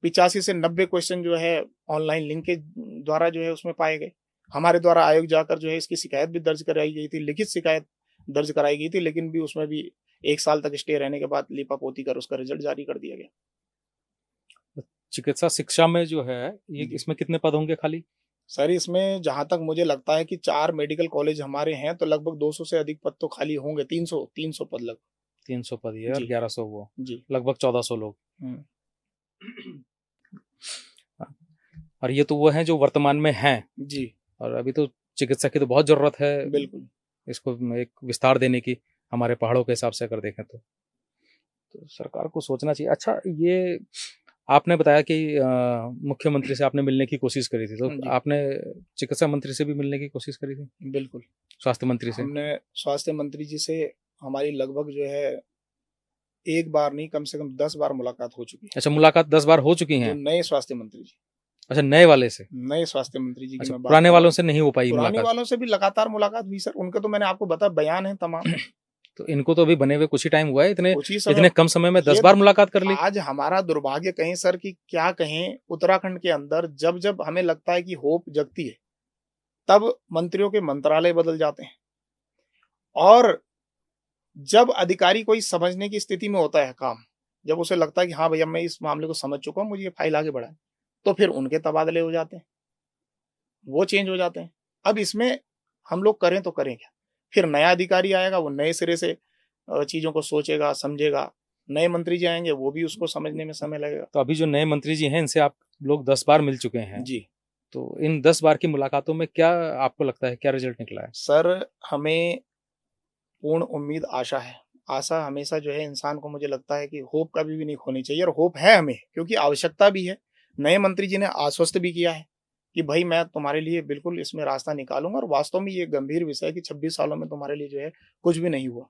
85 से 90 क्वेश्चन जो है ऑनलाइन लिंक के द्वारा जो है उसमें पाए गए। हमारे द्वारा आयोग जाकर जो है इसकी शिकायत भी दर्ज कराई गई थी, लिखित शिकायत दर्ज कराई गई थी, लेकिन भी उसमें भी 1 साल तक स्टे रहने के बाद लिपापोती कर उसका रिजल्ट जारी कर दिया गया। चिकित्सा शिक्षा में जो है ये इसमें कितने पद होंगे खाली? सर इसमें जहां तक मुझे लगता है कि 4 मेडिकल कॉलेज हमारे हैं तो लगभग 200 से अधिक पद तो खाली होंगे। 300 पद लगभग। 300 पद ये और 1100 वो जी, लगभग 1400 लोग। और ये तो वो हैं जो वर्तमान में हैं जी, और अभी तो चिकित्सा की तो बहुत जरूरत है बिल्कुल इसको एक विस्तार देने की हमारे पहाड़ों के हिसाब से अगर देखें तो सरकार को सोचना चाहिए। अच्छा, ये आपने बताया कि मुख्यमंत्री से आपने मिलने की कोशिश करी थी, तो आपने चिकित्सा मंत्री से भी मिलने की कोशिश करी थी? बिल्कुल। स्वास्थ्य मंत्री से हमने स्वास्थ्य मंत्री जी से हमारी लगभग जो है एक बार नहीं कम से कम 10 बार मुलाकात हो चुकी है। अच्छा, मुलाकात 10 बार हो चुकी हैं? नए स्वास्थ्य मंत्री जी। अच्छा, नए वाले से? नए स्वास्थ्य मंत्री जी की अच्छा, मैं बात पुराने वालों से नहीं हो पाई पुराने मुलाकात? वालों से भी लगातार मुलाकात हुई सर, उनके तो मैंने आपको बताया बयान है तमाम। तो इनको तो अभी बने हुए कुछ ही टाइम हुआ है, इतने इतने कम समय में 10 बार मुलाकात कर ली। आज हमारा दुर्भाग्य कहें सर कि क्या कहें, उत्तराखंड के अंदर जब जब हमें लगता है कि होप जगती है तब मंत्रियों के मंत्रालय बदल जाते हैं। और जब अधिकारी कोई समझने की स्थिति में होता है काम, जब उसे लगता है कि हाँ भैया मैं इस मामले को समझ चुका हूँ, मुझे ये फाइल आगे बढ़ानी, तो फिर उनके तबादले हो जाते हैं, वो चेंज हो जाते हैं। अब इसमें हम लोग करें तो करें क्या? फिर नया अधिकारी आएगा, वो नए सिरे से चीज़ों को सोचेगा, समझेगा। नए मंत्री जी आएँगे, वो भी उसको समझने में समय लगेगा। तो अभी जो नए मंत्री जी हैं, इनसे आप लोग 10 बार मिल चुके हैं। जी। तो इन 10 बार की मुलाकातों में क्या आपको लगता है, क्या रिज़ल्ट निकला है? सर, हमें पूर्ण उम्मीद, आशा है। आशा हमेशा जो है इंसान को, मुझे लगता है कि होप कभी भी नहीं खोनी चाहिए, और होप है हमें, क्योंकि आवश्यकता भी है। नए मंत्री जी ने आश्वस्त भी किया है कि भई मैं तुम्हारे लिए बिल्कुल इसमें रास्ता निकालूँगा, और वास्तव में ये गंभीर विषय है कि 26 सालों में तुम्हारे लिए जो है कुछ भी नहीं हुआ।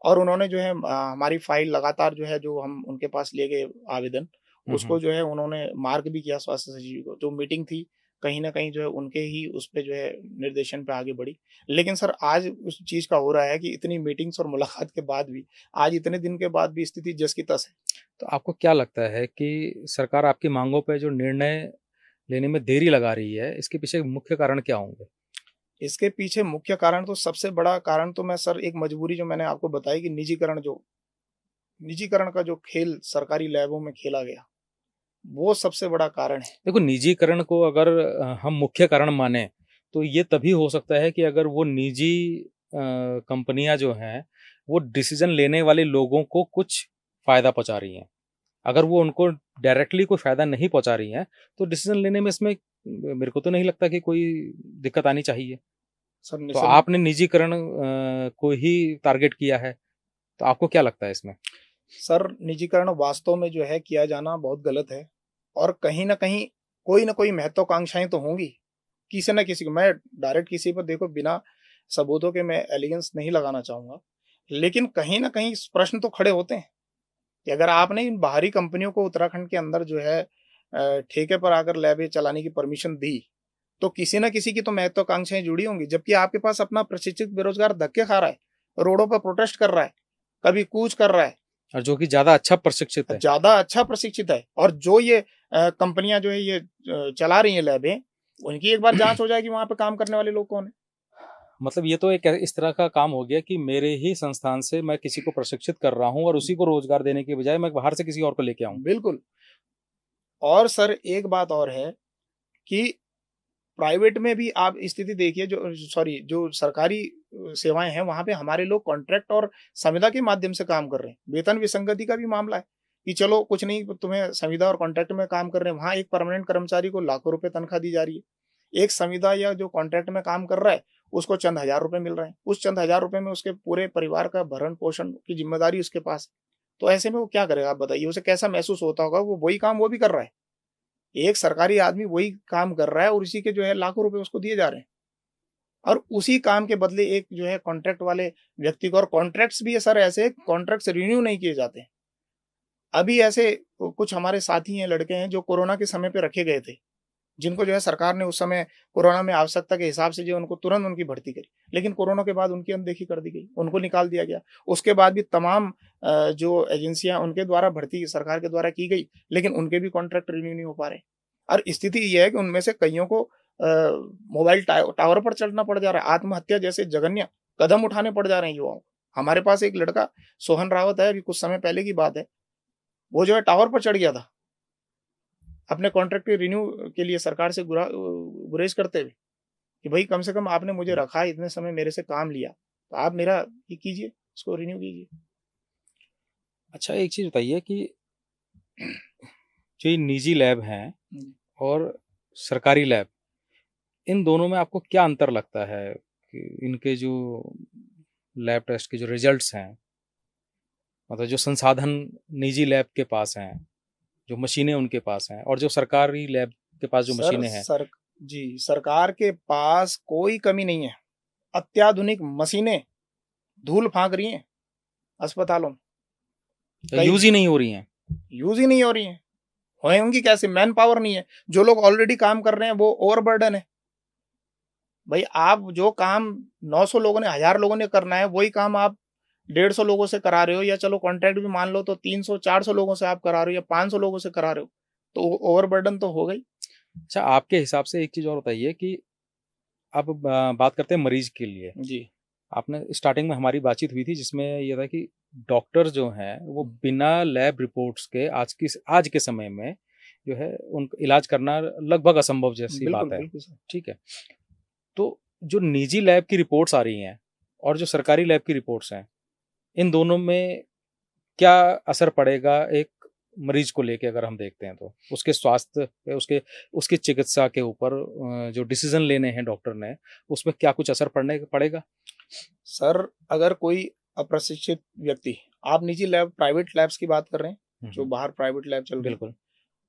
और उन्होंने जो है हमारी फाइल लगातार जो है, जो हम उनके पास ले गए आवेदन, हुँ, उसको हुँ। जो है उन्होंने मार्क भी किया स्वास्थ्य सचिव को। जो मीटिंग थी, कहीं न कहीं जो है उनके ही उस पे जो है निर्देशन पे आगे बढ़ी। लेकिन सर, आज उस चीज़ का हो रहा है कि इतनी मीटिंग्स और मुलाकात के बाद भी, आज इतने दिन के बाद भी स्थिति जस की तस है। तो आपको क्या लगता है कि सरकार आपकी माँगों पे जो निर्णय लेने में देरी लगा रही है, इसके पीछे मुख्य कारण क्या होंगे? इसके पीछे मुख्य कारण, तो सबसे बड़ा कारण तो मैं सर एक मजबूरी जो मैंने आपको बताई कि निजीकरण का जो खेल सरकारी लैबों में खेला गया, वो सबसे बड़ा कारण है। देखो, निजीकरण को अगर हम मुख्य कारण मानें, तो ये तभी हो सकता है कि अगर वो निजी कंपनियाँ जो हैं, वो डिसीज़न लेने वाले लोगों को कुछ फ़ायदा पहुँचा रही हैं। अगर वो उनको डायरेक्टली कोई फ़ायदा नहीं पहुँचा रही हैं, तो डिसीज़न लेने में इसमें मेरे को तो नहीं लगता कि कोई दिक्कत आनी चाहिए। सर तो निसं आपने निजीकरण को ही टारगेट किया है, तो आपको क्या लगता है इसमें? सर, निजीकरण वास्तव में जो है किया जाना बहुत गलत है, और कहीं न कहीं कोई न कोई महत्वाकांक्षाएँ तो होंगी, किसी न किसी को। मैं डायरेक्ट किसी पर देखो बिना सबूतों के मैं एलिगेंस नहीं लगाना चाहूँगा। लेकिन कहीं न कहीं प्रश्न तो खड़े होते हैं कि अगर आपने इन बाहरी कंपनियों को उत्तराखंड के अंदर जो है ठेके पर आकर लैबें चलाने की परमिशन दी, तो किसी न किसी की तो महत्वाकांक्षाएँ जुड़ी होंगी। जबकि आपके पास अपना प्रशिक्षित बेरोज़गार धक्के खा रहा है, रोडों पर प्रोटेस्ट कर रहा है, कभी कूच कर रहा है। और जो कि ज़्यादा अच्छा प्रशिक्षित है। ज़्यादा अच्छा प्रशिक्षित है, और जो ये कंपनियाँ जो है ये चला रही हैं लैबें, उनकी एक बार जाँच हो जाएगी वहाँ पे काम करने वाले लोग कौन है। मतलब ये तो एक इस तरह का काम हो गया कि मेरे ही संस्थान से मैं किसी को प्रशिक्षित कर रहा हूँ और उसी को रोज़गार देने के बजाय मैं बाहर से किसी और को लेके आऊँ। बिल्कुल। और सर एक बात और है कि प्राइवेट में भी आप स्थिति देखिए, जो सरकारी सेवाएँ हैं, वहाँ पे हमारे लोग कॉन्ट्रैक्ट और संविदा के माध्यम से काम कर रहे हैं। वेतन विसंगति का भी मामला है कि चलो कुछ नहीं, तुम्हें संविदा और कॉन्ट्रैक्ट में काम कर रहे हैं, वहाँ एक परमानेंट कर्मचारी को लाखों रुपए तनख्वाह दी जा रही है। एक संविदा या जो कॉन्ट्रैक्ट में काम कर रहा है, उसको चंद हज़ार रुपए मिल रहे हैं। उस चंद हज़ार रुपए में उसके पूरे परिवार का भरण-पोषण की ज़िम्मेदारी उसके पास है। तो ऐसे में वो क्या करेगा आप बताइए? उसे कैसा महसूस होता होगा? वो वही काम वो भी कर रहा है। एक सरकारी आदमी वही काम कर रहा है, और उसी के जो है लाखों रुपए उसको दिए जा रहे हैं। और उसी काम के बदले एक जो है कॉन्ट्रैक्ट वाले व्यक्ति को, और कॉन्ट्रैक्ट्स भी ये सर ऐसे कॉन्ट्रैक्ट्स रिन्यू नहीं किए जाते हैं। अभी ऐसे कुछ हमारे साथी हैं, लड़के हैं, जो कोरोना के समय पे रखे गए थे, जिनको जो है सरकार ने उस समय कोरोना में आवश्यकता के हिसाब से जो है उनको तुरंत उनकी भर्ती करी। लेकिन कोरोना के बाद उनकी अनदेखी कर दी गई, उनको निकाल दिया गया। उसके बाद भी तमाम जो एजेंसियाँ उनके द्वारा भर्ती सरकार के द्वारा की गई, लेकिन उनके भी कॉन्ट्रैक्ट रिन्यू नहीं हो पा रहे। और स्थिति ये है कि उनमें से कइयों को मोबाइल टावर पर चढ़ना पड़ जा रहा है, आत्महत्या जैसे जघन्य कदम उठाने पड़ जा रहे हैं युवाओं को। हमारे पास एक लड़का सोहन रावत है, अभी कुछ समय पहले की बात है, वो जो है टावर पर चढ़ गया था, अपने कॉन्ट्रैक्ट के रिन्यू के लिए सरकार से गुरेज करते हुए कि भाई कम से कम आपने मुझे रखा, इतने समय मेरे से काम लिया, तो आप मेरा ये कीजिए, इसको रिन्यू कीजिए। अच्छा, एक चीज़ बताइए कि जो ये निजी लैब हैं हुँ। और सरकारी लैब, इन दोनों में आपको क्या अंतर लगता है कि इनके जो लैब टेस्ट के जो रिजल्ट्स हैं, मतलब जो संसाधन निजी लैब के पास हैं, जो मशीनें उनके पास हैं और जो सरकारी लैब के पास जो सर मशीनें हैं, सर जी, सरकार के पास कोई कमी नहीं है। अत्याधुनिक मशीनें धूल फाँक रही हैं अस्पतालों में। कई यूज़ ही नहीं हो रही हैं। यूज़ ही नहीं हो रही हैं। होंगी कैसे? मैन पावर नहीं है। जो लोग ऑलरेडी काम कर रहे हैं वो ओवरबर्डन है। भई आप जो काम 900 लोगों ने, 1000 लोगों ने करना है, वही काम आप 150 लोगों से करा रहे हो, या चलो कॉन्ट्रैक्ट भी मान लो तो 300-400 लोगों से आप करा रहे हो, या 500 लोगों से करा रहे हो। तो ओवरबर्डन तो हो गई। अच्छा, आपके हिसाब से एक चीज़ और बताइए कि अब बात करते हैं मरीज के लिए। जी। आपने स्टार्टिंग में हमारी बातचीत हुई थी जिसमें ये था कि डॉक्टर जो हैं वो बिना लैब रिपोर्ट्स के आज के समय में जो है उन इलाज करना लगभग असंभव जैसी बिल्कुल, बात है। बिल्कुल सर। ठीक है। तो जो निजी लैब की रिपोर्ट्स आ रही हैं और जो सरकारी लैब की रिपोर्ट्स हैं, इन दोनों में क्या असर पड़ेगा एक मरीज को लेके अगर हम देखते हैं तो? उसके स्वास्थ्य पे, उसके उसकी चिकित्सा के ऊपर जो डिसीज़न लेने हैं डॉक्टर ने, उसमें क्या कुछ असर पड़ेगा? सर, अगर कोई अप्रशिक्षित व्यक्ति, आप निजी लैब, प्राइवेट लैब्स की बात कर रहे हैं, हुँ, जो हुँ। बाहर प्राइवेट लैब चल रही हैं, बिल्कुल।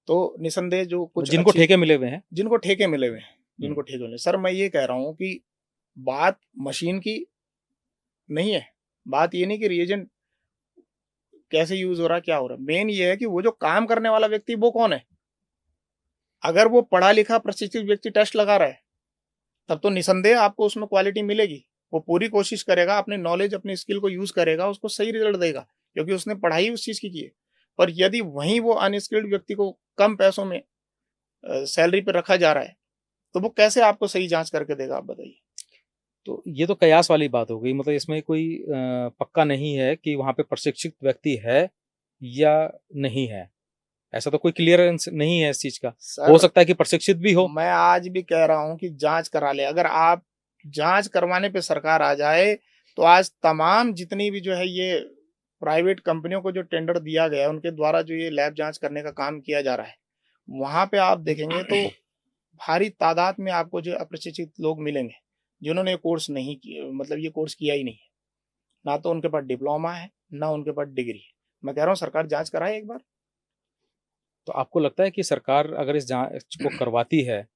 तो निसंदेह जो कुछ जिनको अच्छी, ठेके मिले हुए हैं। जिनको ठेके मिले हुए हैं, हुँ, जिनको ठेके मिले, सर मैं ये कह रहा हूँ कि बात मशीन की नहीं है, बात ये नहीं कि रिएजेंट कैसे यूज़ हो रहा है, क्या हो रहा है, मेन ये है कि वो जो काम करने वाला व्यक्ति वो कौन है? अगर वो पढ़ा-लिखा प्रशिक्षित व्यक्ति टेस्ट लगा रहा है, तब तो निसंदेह आपको उसमें क्वालिटी मिलेगी। वो पूरी कोशिश करेगा, अपनी नॉलेज, अपनी स्किल को यूज़ करेगा, उसको सही रिज़ल्ट देगा, क्योंकि उसने पढ़ाई उस चीज़ की है। पर यदि वहीं वो अनस्किल्ड व्यक्ति को कम पैसों में सैलरी पे रखा जा रहा है, तो वो कैसे आपको सही जाँच करके देगा, आप बताइए? तो ये तो कयास वाली बात हो गई, मतलब इसमें कोई पक्का नहीं है कि वहाँ पे प्रशिक्षित व्यक्ति है या नहीं है। ऐसा तो कोई क्लियरेंस नहीं है इस चीज़ का। हो सर, सकता है कि प्रशिक्षित भी हो। मैं आज भी कह रहा हूँ कि जाँच करा लें। अगर आप जाँच करवाने पे सरकार आ जाए, तो आज तमाम जितनी भी जो है ये प्राइवेट कंपनियों को जो टेंडर दिया गया है, उनके द्वारा जो ये लैब जाँच करने का काम किया जा रहा है, वहाँ पे आप देखेंगे तो भारी तादाद में आपको जो अप्रशिक्षित लोग मिलेंगे, जिन्होंने ये कोर्स नहीं किया, मतलब ये कोर्स किया ही नहीं है। ना तो उनके पास डिप्लोमा है, ना उनके पास डिग्री है। मैं कह रहा हूँ सरकार जाँच कराए एक बार। तो आपको लगता है कि सरकार अगर इस जाँच को करवाती है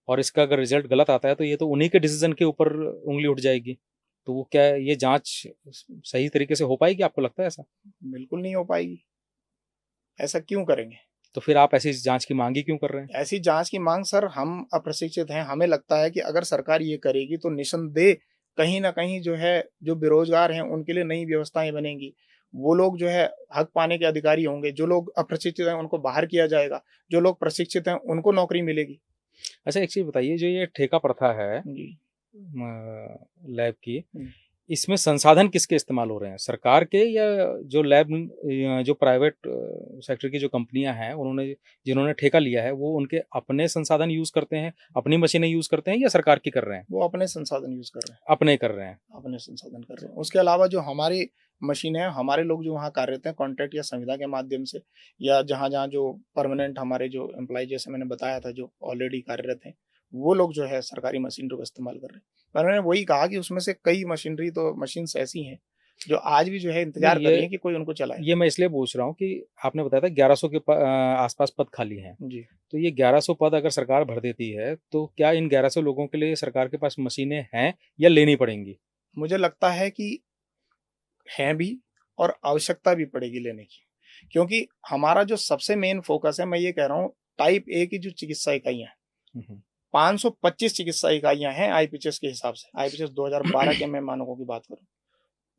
और इसका अगर रिज़ल्ट गलत आता है तो ये तो उन्हीं के डिसीज़न के ऊपर उँगली उठ जाएगी। तो वो क्या ये जाँच सही तरीके से हो पाएगी, आपको लगता है ऐसा? बिल्कुल नहीं हो पाएगी। ऐसा क्यों करेंगे? तो फिर आप ऐसी जाँच की माँग ही क्यों कर रहे हैं? ऐसी जाँच की माँग, सर, हम अप्रशिक्षित हैं, हमें लगता है कि अगर सरकार ये करेगी तो निस्संदेह कहीं न कहीं जो है, जो बेरोज़गार हैं उनके लिए नई व्यवस्थाएँ बनेंगी। वो लोग जो है हक पाने के अधिकारी होंगे, जो लोग अप्रशिक्षित हैं उनको बाहर किया जाएगा, जो लोग प्रशिक्षित हैं उनको नौकरी मिलेगी। अच्छा एक चीज़ बताइए, जो ये ठेका प्रथा है जी। लैब की, हुँ। इसमें संसाधन किसके इस्तेमाल हो रहे हैं? सरकार के या जो लैब जो प्राइवेट सेक्टर की जो कंपनियाँ हैं, उन्होंने जिन्होंने ठेका लिया है, वो उनके अपने संसाधन यूज़ करते हैं, अपनी मशीनें यूज़ करते हैं या सरकार की कर रहे हैं? वो अपने संसाधन यूज़ कर रहे हैं, अपने कर रहे हैं। अपने संसाधन कर रहे हैं। उसके अलावा जो हमारी मशीनें हैं, हमारे लोग जो वहाँ कार्यरत हैं कॉन्ट्रैक्ट या संविदा के माध्यम से, या जहाँ-जहाँ जो परमानेंट हमारे जो एम्प्लॉयी, जैसे मैंने बताया था, जो ऑलरेडी कार्यरत हैं, वो लोग जो है सरकारी मशीनरी का इस्तेमाल कर रहे हैं। पर मैंने वही कहा कि उसमें से कई मशीन्स ऐसी हैं, जो आज भी जो है नहीं इंतज़ार कर रही हैं कि कोई उनको चलाए। ये मैं इसलिए पूछ रहा हूँ कि आपने बताया था 1100 के आस-पास पद खाली हैं। जी। तो ये 1100 पद अगर सरकार भर देती है, तो क्या इन 1100 लोगों के लिए सरकार के पास मशीनें हैं या लेनी पड़ेंगी? मुझे लगता है कि हैं भी, और आवश्यकता भी पड़ेगी लेने की। क्योंकि हमारा जो सबसे मेन फ़ोकस है, मैं ये कह रहा हूँ, टाइप ए की जो चिकित्सा इकाइयाँ हैं, हुँ, हुँ। 525 चिकित्सा इकाइयाँ हैं आईपीएचएस के हिसाब से। आईपीएचएस 2012 के मैं मानकों की बात करूँ,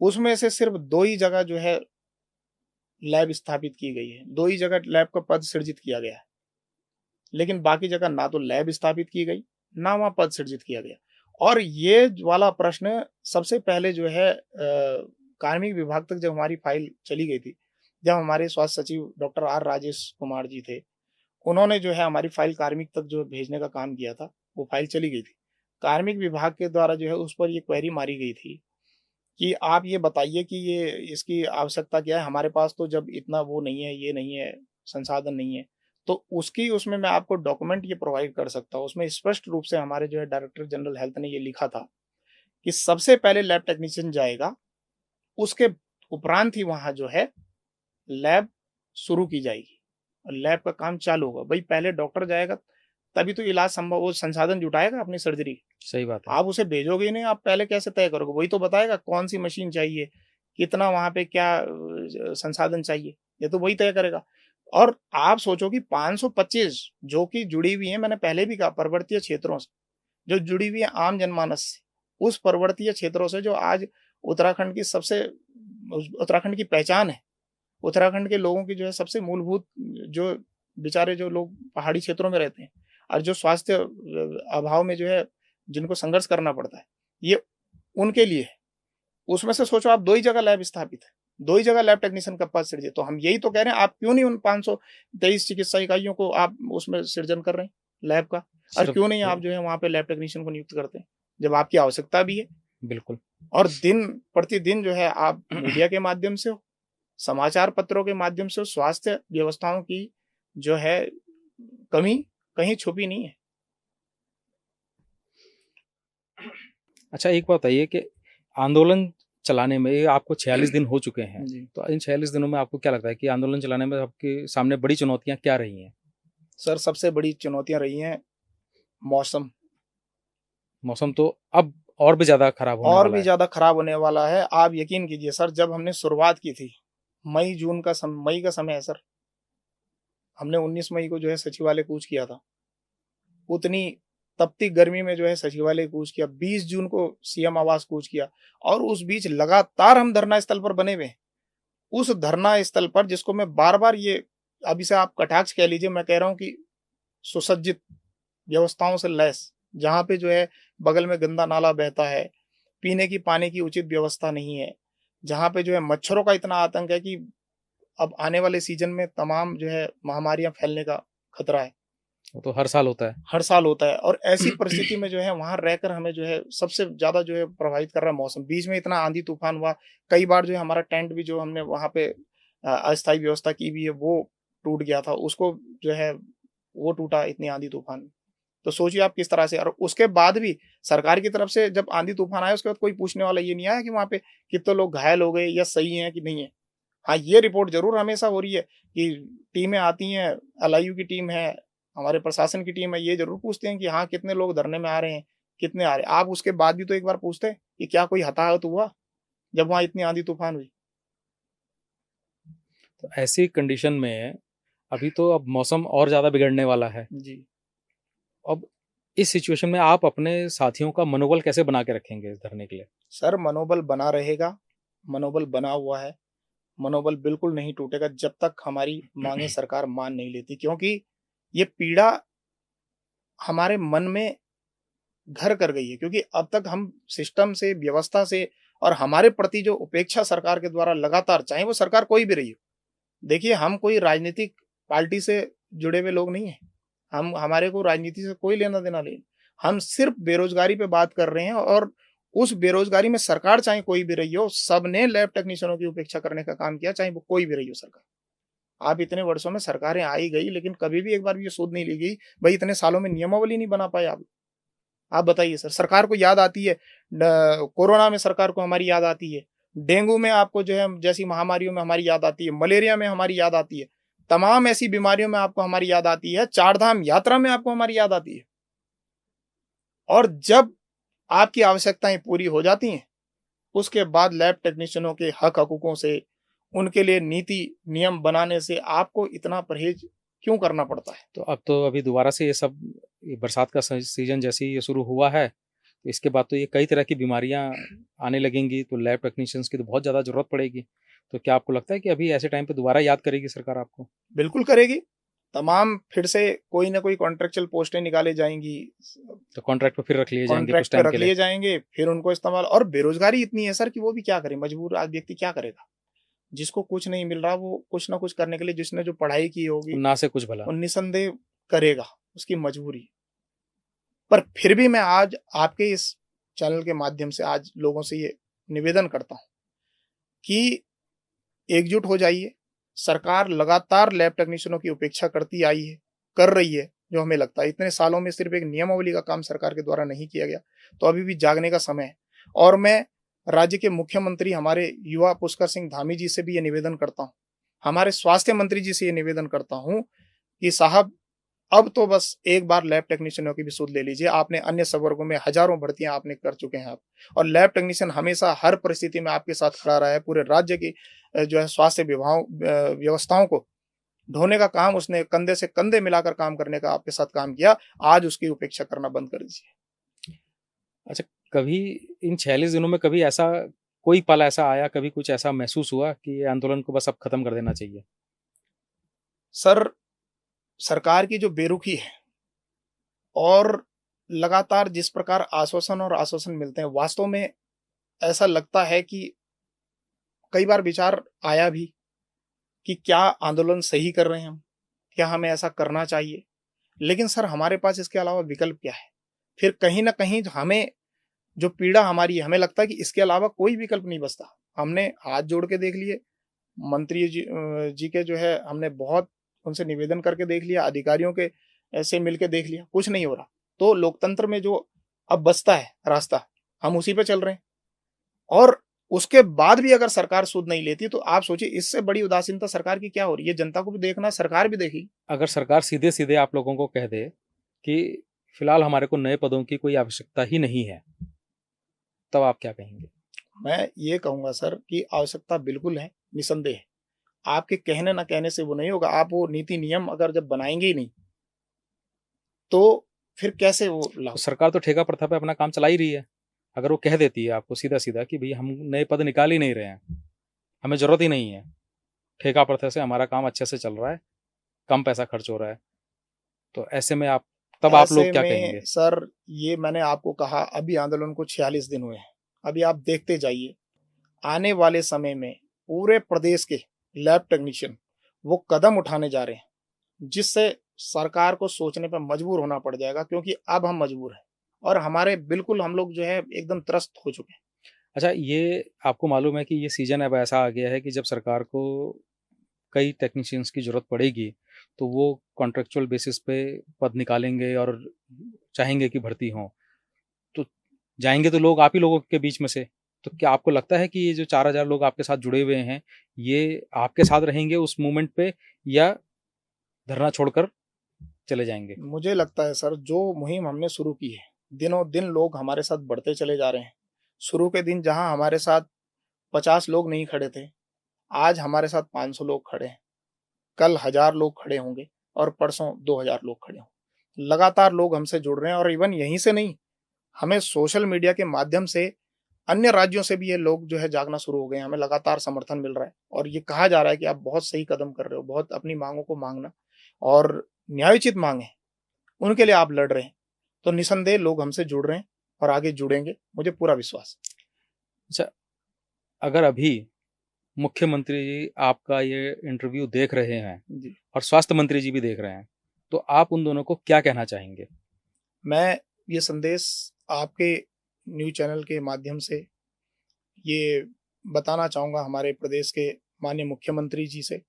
उसमें से सिर्फ़ 2 ही जगह जो है लैब स्थापित की गई है, 2 ही जगह लैब का पद सृजित किया गया है। लेकिन बाकी जगह ना तो लैब स्थापित की गई, ना वहाँ पद सृजित किया गया। और ये वाला प्रश्न सबसे पहले जो है कार्मिक विभाग तक जब हमारी फ़ाइल चली गई थी, जब हमारे स्वास्थ्य सचिव डॉक्टर आर राजेश कुमार जी थे, उन्होंने जो है हमारी फ़ाइल कार्मिक तक जो भेजने का काम किया था, वो फ़ाइल चली गई थी। कार्मिक विभाग के द्वारा जो है उस पर ये क्वेरी मारी गई थी कि आप ये बताइए कि ये इसकी आवश्यकता क्या है? हमारे पास तो जब इतना वो नहीं है, ये नहीं है, संसाधन नहीं है, तो उसमें मैं आपको डॉक्यूमेंट ये प्रोवाइड कर सकता हूँ। उसमें स्पष्ट रूप से हमारे जो है डायरेक्टर जनरल हेल्थ ने ये लिखा था कि सबसे पहले लैब टेक्नीशियन जाएगा, उसके उपरांत ही वहाँ जो है लैब शुरू की जाएगी और लैब का काम चालू होगा। भई पहले डॉक्टर जाएगा, तभी तो इलाज संभव, वो संसाधन जुटाएगा अपनी सर्जरी। सही बात है। आप उसे भेजोगे ही नहीं, आप पहले कैसे तय करोगे? वही तो बताएगा कौन-सी मशीन चाहिए, कितना वहाँ पे क्या संसाधन चाहिए, ये तो वही तय करेगा। और आप सोचो कि 525 जो कि जुड़ी हुई हैं, मैंने पहले भी कहा, पर्वतीय क्षेत्रों से, जो जुड़ी हुई है आम जनमानस से, उस पर्वतीय क्षेत्रों से जो आज उत्तराखंड की सबसे उत्तराखंड की पहचान है। उत्तराखंड के लोगों की जो है सबसे मूलभूत, जो बेचारे जो लोग पहाड़ी क्षेत्रों में रहते हैं और जो स्वास्थ्य अभाव में जो है जिनको संघर्ष करना पड़ता है, ये उनके लिए है। उसमें से सोचो आप 2 ही जगह लैब स्थापित है, 2 ही जगह लैब टेक्नीशियन का पद सृजित। तो हम यही तो कह रहे हैं, आप क्यों नहीं उन 523 चिकित्सा इकाइयों को आप उसमें सृजन कर रहे हैं लैब का? और सिर्फ क्यों नहीं आप जो है वहाँ पे लैब टेक्नीशियन को नियुक्त करते हैं, जब आपकी आवश्यकता भी है? बिल्कुल। और दिन प्रतिदिन जो है आप मीडिया के माध्यम से हो, समाचार पत्रों के माध्यम से हो, स्वास्थ्य व्यवस्थाओं की जो है कमी कहीं छुपी नहीं है। अच्छा, एक बात बताइए कि आंदोलन चलाने में ये आपको 46 दिन हो चुके हैं, जी। तो इन 46 दिनों में आपको क्या लगता है कि आंदोलन चलाने में आपके सामने बड़ी चुनौतियाँ क्या रही हैं? सर, सबसे बड़ी चुनौतियाँ रही हैं मौसम। मौसम तो अब और भी ज़्यादा खराब होने और वाला भी है। ज़्यादा खराब होने वाला है। आप यकीन कीजिए सर, जब हमने शुरुआत की थी, मई का समय है सर। हमने 19 मई को जो है सचिवालय कूच किया था। उतनी तपती गर्मी में जो है सचिवालय कूच किया। 20 जून को सीएम आवास कूच किया और उस बीच लगातार हम धरना स्थल पर बने हुए हैं। उस धरना स्थल पर, जिसको मैं बार-बार ये, अब इसे आप कटाक्ष कह लीजिए, मैं कह रहा हूँ कि सुसज्जित व्यवस्थाओं से लैस, जहाँ पे जो है बगल में गंदा नाला बहता है, पीने की पानी की उचित व्यवस्था नहीं है, जहाँ पे जो है मच्छरों का इतना आतंक है कि अब आने वाले सीजन में तमाम जो है महामारियां फैलने का खतरा है। वो तो हर साल होता है। हर साल होता है और ऐसी परिस्थिति में जो है वहां रहकर हमें जो है सबसे ज्यादा जो है प्रभावित कर रहा है मौसम। बीच में इतना आंधी तूफान हुआ, कई बार जो है हमारा टेंट भी जो हमने वहां पे अस्थायी व्यवस्था की भी है वो टूट गया था, उसको जो है वो टूटा इतनी आंधी तूफान में। तो सोचिए आप किस तरह से। और उसके बाद भी सरकार की तरफ से जब आंधी तूफान आया उसके बाद कोई पूछने वाला ये नहीं आया कि वहां पे कितने लोग घायल हो गए या सही हैं कि नहीं है। हाँ, ये रिपोर्ट जरूर हमेशा हो रही है कि टीमें आती हैं, एलआईयू की टीम है, हमारे प्रशासन की टीम है, ये जरूर पूछते हैं कि हाँ कितने लोग धरने में आ रहे हैं, कितने आ रहे हैं। आप उसके बाद भी तो एक बार पूछते हैं कि क्या कोई हताहत हुआ जब वहां इतनी आंधी तूफान हुई। तो ऐसी कंडीशन में अभी तो अब मौसम और ज़्यादा बिगड़ने वाला है। जी अब इस सिचुएशन में आप अपने साथियों का मनोबल कैसे बना के रखेंगे इस धरने के लिए? सर, मनोबल बना रहेगा, मनोबल बना हुआ है, मनोबल बिल्कुल नहीं टूटेगा जब तक हमारी मांगे सरकार मान नहीं लेती, क्योंकि ये पीड़ा हमारे मन में घर कर गई है। क्योंकि अब तक हम सिस्टम से, व्यवस्था से और हमारे प्रति जो उपेक्षा सरकार के द्वारा लगातार, चाहे वो सरकार कोई भी रही हो, देखिए हम कोई राजनीतिक पार्टी से जुड़े हुए लोग नहीं हैं, हमारे को राजनीति से कोई लेना देना नहीं। हम सिर्फ बेरोजगारी पे बात कर रहे हैं और उस बेरोजगारी में सरकार चाहे कोई भी रही हो, सबने लैब टेक्नीशियनों की उपेक्षा करने का काम किया, चाहे वो कोई भी रही हो सरकार। आप इतने वर्षों में सरकारें आई गई, लेकिन कभी भी एक बार भी ये सोच नहीं ली गई, भाई इतने सालों में नियमावली नहीं बना पाए आप बताइए सर। सरकार को याद आती है, कोरोना में सरकार को हमारी याद आती है, डेंगू में आपको जो है जैसी महामारियों में हमारी याद आती है, मलेरिया में हमारी याद आती है, तमाम ऐसी बीमारियों में आपको हमारी याद आती है, चार धाम यात्रा में आपको हमारी याद आती है। और जब आपकी आवश्यकताएं पूरी हो जाती हैं, उसके बाद लैब टेक्नीशियनों के हक हकूकों से, उनके लिए नीति नियम बनाने से आपको इतना परहेज क्यों करना पड़ता है? तो अब तो अभी दोबारा से ये बरसात का सीजन जैसे ही ये शुरू हुआ है, तो इसके बाद तो ये कई तरह की बीमारियां आने लगेंगी, तो लैब टेक्नीशियंस की तो बहुत ज़्यादा ज़रूरत पड़ेगी। तो क्या आपको लगता है कि अभी ऐसे टाइम पे दोबारा याद करेगी सरकार आपको? बिल्कुल करेगी। तमाम फिर से कोई ना कोई कॉन्ट्रेक्चुअल पोस्टें निकाले जाएंगी, तो कॉन्ट्रैक्ट पे फिर रख लिए जाएंगे कुछ कॉन्ट्रैक्ट पे टाइम रख के लिए। लिए जाएंगे, फिर उनको इस्तेमाल। और बेरोजगारी इतनी है सर कि वो भी क्या करे, मजबूर आज व्यक्ति क्या करेगा? जिसको कुछ नहीं मिल रहा वो कुछ ना कुछ करने के लिए, जिसने जो पढ़ाई की होगी ना से कुछ भला। वो निसंदेह करेगा, उसकी मजबूरी। पर फिर भी मैं आज आपके इस चैनल के माध्यम से आज लोगों से ये निवेदन करता हूं कि एकजुट हो जाइए। सरकार लगातार लैब टेक्नीशियनों की उपेक्षा करती आई है, कर रही है, जो हमें लगता है इतने सालों में सिर्फ एक नियमावली का काम सरकार के द्वारा नहीं किया गया, तो अभी भी जागने का समय है। और मैं राज्य के मुख्यमंत्री हमारे युवा पुष्कर सिंह धामी जी से भी ये निवेदन करता हूँ, हमारे स्वास्थ्य मंत्री जी से ये निवेदन करता हूँ कि साहब अब तो बस एक बार लैब टेक्नीशियनों की भी सुध ले लीजिए। आपने अन्य संवर्गों में हजारों भर्तियां आपने कर चुके हैं आप, और लैब टेक्नीशियन हमेशा हर परिस्थिति में आपके साथ खड़ा रहा है। पूरे राज्य की जो है स्वास्थ्य व्यवस्थाओं को ढोने का काम उसने कंधे से कंधे मिलाकर काम करने का आपके साथ काम किया। आज उसकी उपेक्षा करना बंद कर दीजिए। अच्छा, कभी इन 46 दिनों में कभी ऐसा कोई पल ऐसा आया, कभी कुछ ऐसा महसूस हुआ कि ये आंदोलन को बस अब खत्म कर देना चाहिए? सर, सरकार की जो बेरुखी है और लगातार जिस प्रकार आश्वासन और आश्वासन मिलते हैं, वास्तव में ऐसा लगता है कि कई बार विचार आया भी कि क्या आंदोलन सही कर रहे हैं हम? क्या हमें ऐसा करना चाहिए? लेकिन सर हमारे पास इसके अलावा विकल्प क्या है? फिर कहीं न कहीं हमें जो पीड़ा हमारी है, हमें लगता है कि इसके अलावा कोई विकल्प नहीं बचता। हमने हाथ जोड़ के देख लिए, मंत्री जी के जो है हमने बहुत उनसे निवेदन करके देख लिया, अधिकारियों के से मिल के देख लिया, कुछ नहीं हो रहा। तो लोकतंत्र में जो अब बचता है रास्ता, हम उसी पे चल रहे हैं। और उसके बाद भी अगर सरकार सुध नहीं लेती, तो आप सोचिए इससे बड़ी उदासीनता सरकार की क्या हो रही है? जनता को भी देखना है, सरकार भी देखेगी। अगर सरकार सीधे-सीधे आप लोगों को कह दे कि फिलहाल हमारे को नए पदों की कोई आवश्यकता ही नहीं है, तब आप क्या कहेंगे? मैं ये कहूँगा सर कि आवश्यकता बिल्कुल है, निसंदेह। आपके कहने ना कहने से वो नहीं होगा। आप वो नीति नियम अगर जब बनाएँगे ही नहीं, तो फिर कैसे वो तो लागू? सरकार तो ठेका प्रथा पे अपना काम चला ही रही है। अगर वो कह देती है आपको सीधा-सीधा कि भई हम नए पद निकाल ही नहीं रहे हैं, हमें ज़रूरत ही नहीं है, ठेका प्रथा से हमारा काम अच्छे से चल रहा है, कम पैसा खर्च हो रहा है, तो ऐसे में आप लोग ऐसे क्या में कहेंगे? सर ये मैंने आपको कहा अभी आंदोलन को 46 दिन हुए हैं। अभी आप देखते जाइए, आने वाले समय में पूरे प्रदेश के लैब टेक्नीशियन वो कदम उठाने जा रहे हैं, जिससे सरकार को सोचने पर मजबूर होना पड़ जाएगा क्योंकि अब हम मजबूर हैं और हमारे बिल्कुल हम लोग जो है एकदम त्रस्त हो चुके हैं। अच्छा, ये आपको मालूम है कि ये सीज़न अब ऐसा आ गया है कि जब सरकार को कई टेक्नीशियंस की ज़रूरत पड़ेगी, तो वो कॉन्ट्रैक्चुअल बेसिस पे पद निकालेंगे और चाहेंगे कि भर्ती हों। तो जाएँगे तो लोग आप ही लोगों के बीच में से। तो क्या आपको लगता है कि ये जो 4000 लोग आपके साथ जुड़े हुए हैं, ये आपके साथ रहेंगे उस मूवमेंट पे या धरना छोड़कर चले जाएँगे? मुझे लगता है सर जो मुहिम हमने शुरू की है, दिनों-दिन लोग हमारे साथ बढ़ते चले जा रहे हैं। शुरू के दिन जहां हमारे साथ 50 लोग नहीं खड़े थे, आज हमारे साथ 500 लोग खड़े हैं। कल 1000 लोग खड़े होंगे और परसों 2000 लोग खड़े होंगे। लगातार लोग हमसे जुड़ रहे हैं और इवन यहीं से नहीं, हमें सोशल मीडिया के माध्यम से अन्य राज्यों से भी ये लोग जो है जागना शुरू हो गए हैं। हमें लगातार समर्थन मिल रहा है और ये कहा जा रहा है कि आप बहुत सही कदम कर रहे हो, बहुत अपनी माँगों को माँगना और न्यायोचित माँग है, उनके लिए आप लड़ रहे हैं। तो निसंदेह लोग हमसे जुड़ रहे हैं और आगे जुड़ेंगे, मुझे पूरा विश्वास है। अच्छा, अगर अभी मुख्यमंत्री जी आपका ये इंटरव्यू देख रहे हैं जी, और स्वास्थ्य मंत्री जी भी देख रहे हैं, तो आप उन दोनों को क्या कहना चाहेंगे? मैं ये संदेश आपके न्यूज़ चैनल के माध्यम से ये बताना चाहूँगा हमारे प्रदेश के माननीय मुख्यमंत्री जी से,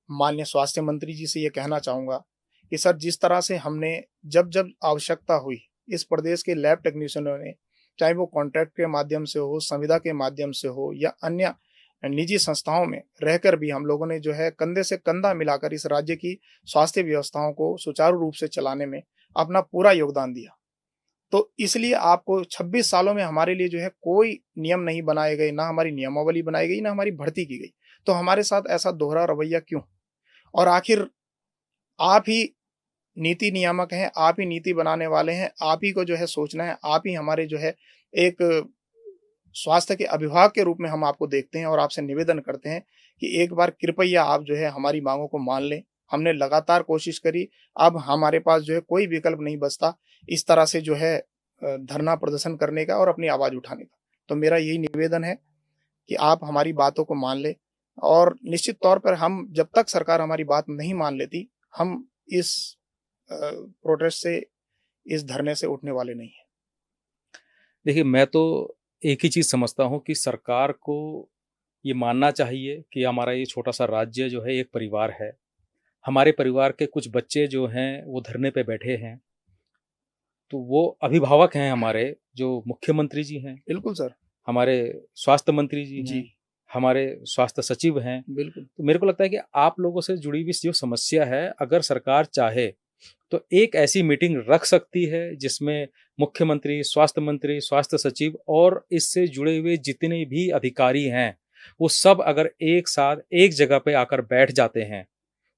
माननीय स्वास्थ्य मंत्री जी से ये कहना चाहूँगा कि सर जिस तरह से हमने जब-जब आवश्यकता हुई, इस प्रदेश के लैब टेक्नीशियनों ने, चाहे वो कॉन्ट्रैक्ट के माध्यम से हो, संविदा के माध्यम से हो या अन्य निजी संस्थाओं में रहकर भी हम लोगों ने जो है कंधे से कंधा मिलाकर इस राज्य की स्वास्थ्य व्यवस्थाओं को सुचारू रूप से चलाने में अपना पूरा योगदान दिया। तो इसलिए आपको 26 सालों में हमारे लिए जो है कोई नियम नहीं बनाए गए, ना हमारी नियमावली बनाई गई, ना हमारी भर्ती की गई। तो हमारे साथ ऐसा दोहरा रवैया क्यों? और आखिर आप ही नीति नियामक हैं, आप ही नीति बनाने वाले हैं, आप ही को जो है सोचना है, आप ही हमारे जो है एक स्वास्थ्य के अभिभावक के रूप में हम आपको देखते हैं और आपसे निवेदन करते हैं कि एक बार कृपया आप जो है हमारी माँगों को मान लें। हमने लगातार कोशिश करी, अब हमारे पास जो है कोई विकल्प नहीं बचता, इस तरह से जो है धरना प्रदर्शन करने का और अपनी आवाज़ उठाने का। तो मेरा यही निवेदन है कि आप हमारी बातों को मान लें और निश्चित तौर पर हम जब तक सरकार हमारी बात नहीं मान लेती, हम इस प्रोटेस्ट से, इस धरने से उठने वाले नहीं हैं। देखिए, मैं तो एक ही चीज़ समझता हूँ कि सरकार को ये मानना चाहिए कि हमारा ये छोटा-सा राज्य जो है एक परिवार है। हमारे परिवार के कुछ बच्चे जो हैं, वो धरने पे बैठे हैं, तो वो अभिभावक हैं हमारे, जो मुख्यमंत्री जी हैं, बिल्कुल सर। हमारे स्वास्थ्य मंत्री जी जी, हैं, हमारे स्वास्थ्य सचिव हैं। बिल्कुल। तो मेरे को लगता है कि आप लोगों से जुड़ी हुई जो समस्या है, अगर सरकार चाहे, तो एक ऐसी मीटिंग रख सकती है, जिसमें मुख्यमंत्री, स्वास्थ्य मंत्री, स्वास्थ्य सचिव और इससे जुड़े हुए जितने भी अधिकारी हैं, वो सब अगर एक साथ एक जगह पे आकर बैठ जाते हैं,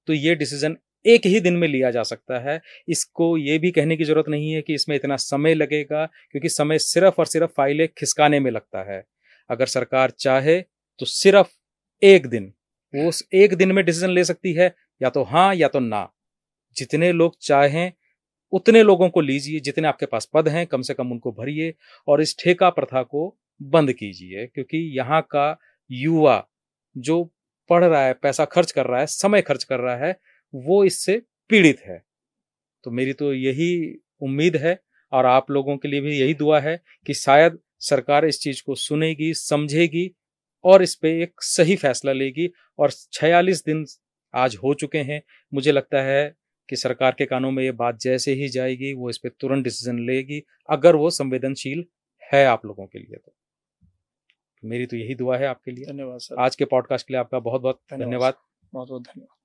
तो ये डिसीज़न एक ही दिन में लिया जा सकता है। इसको ये भी कहने की ज़रूरत नहीं है कि इसमें इतना समय लगेगा, क्योंकि समय सिर्फ़ और सिर्फ़ फाइलें खिसकाने में लगता है। अगर सरकार चाहे, तो सिर्फ़ 1 दिन, वो उस 1 दिन में डिसीज़न ले सकती है, या तो हाँ, या तो ना। जितने लोग चाहें, उतने लोगों को लीजिए, जितने आपके पास पद हैं कम से कम उनको भरिए और इस ठेका प्रथा को बंद कीजिए, क्योंकि यहाँ का युवा जो पढ़ रहा है, पैसा खर्च कर रहा है, समय खर्च कर रहा है, वो इससे पीड़ित है। तो मेरी तो यही उम्मीद है और आप लोगों के लिए भी यही दुआ है कि शायद सरकार इस चीज़ को सुनेगी, समझेगी और इस पे एक सही फैसला लेगी। और 46 दिन आज हो चुके हैं, मुझे लगता है कि सरकार के कानों में ये बात जैसे ही जाएगी, वो इस पे तुरंत डिसीज़न लेगी, अगर वो संवेदनशील है आप लोगों के लिए तो। मेरी तो यही दुआ है आपके लिए। धन्यवाद सर। आज के पॉडकास्ट के लिए आपका बहुत-बहुत धन्यवाद धन्यवाद। सर। बहुत-बहुत धन्यवाद।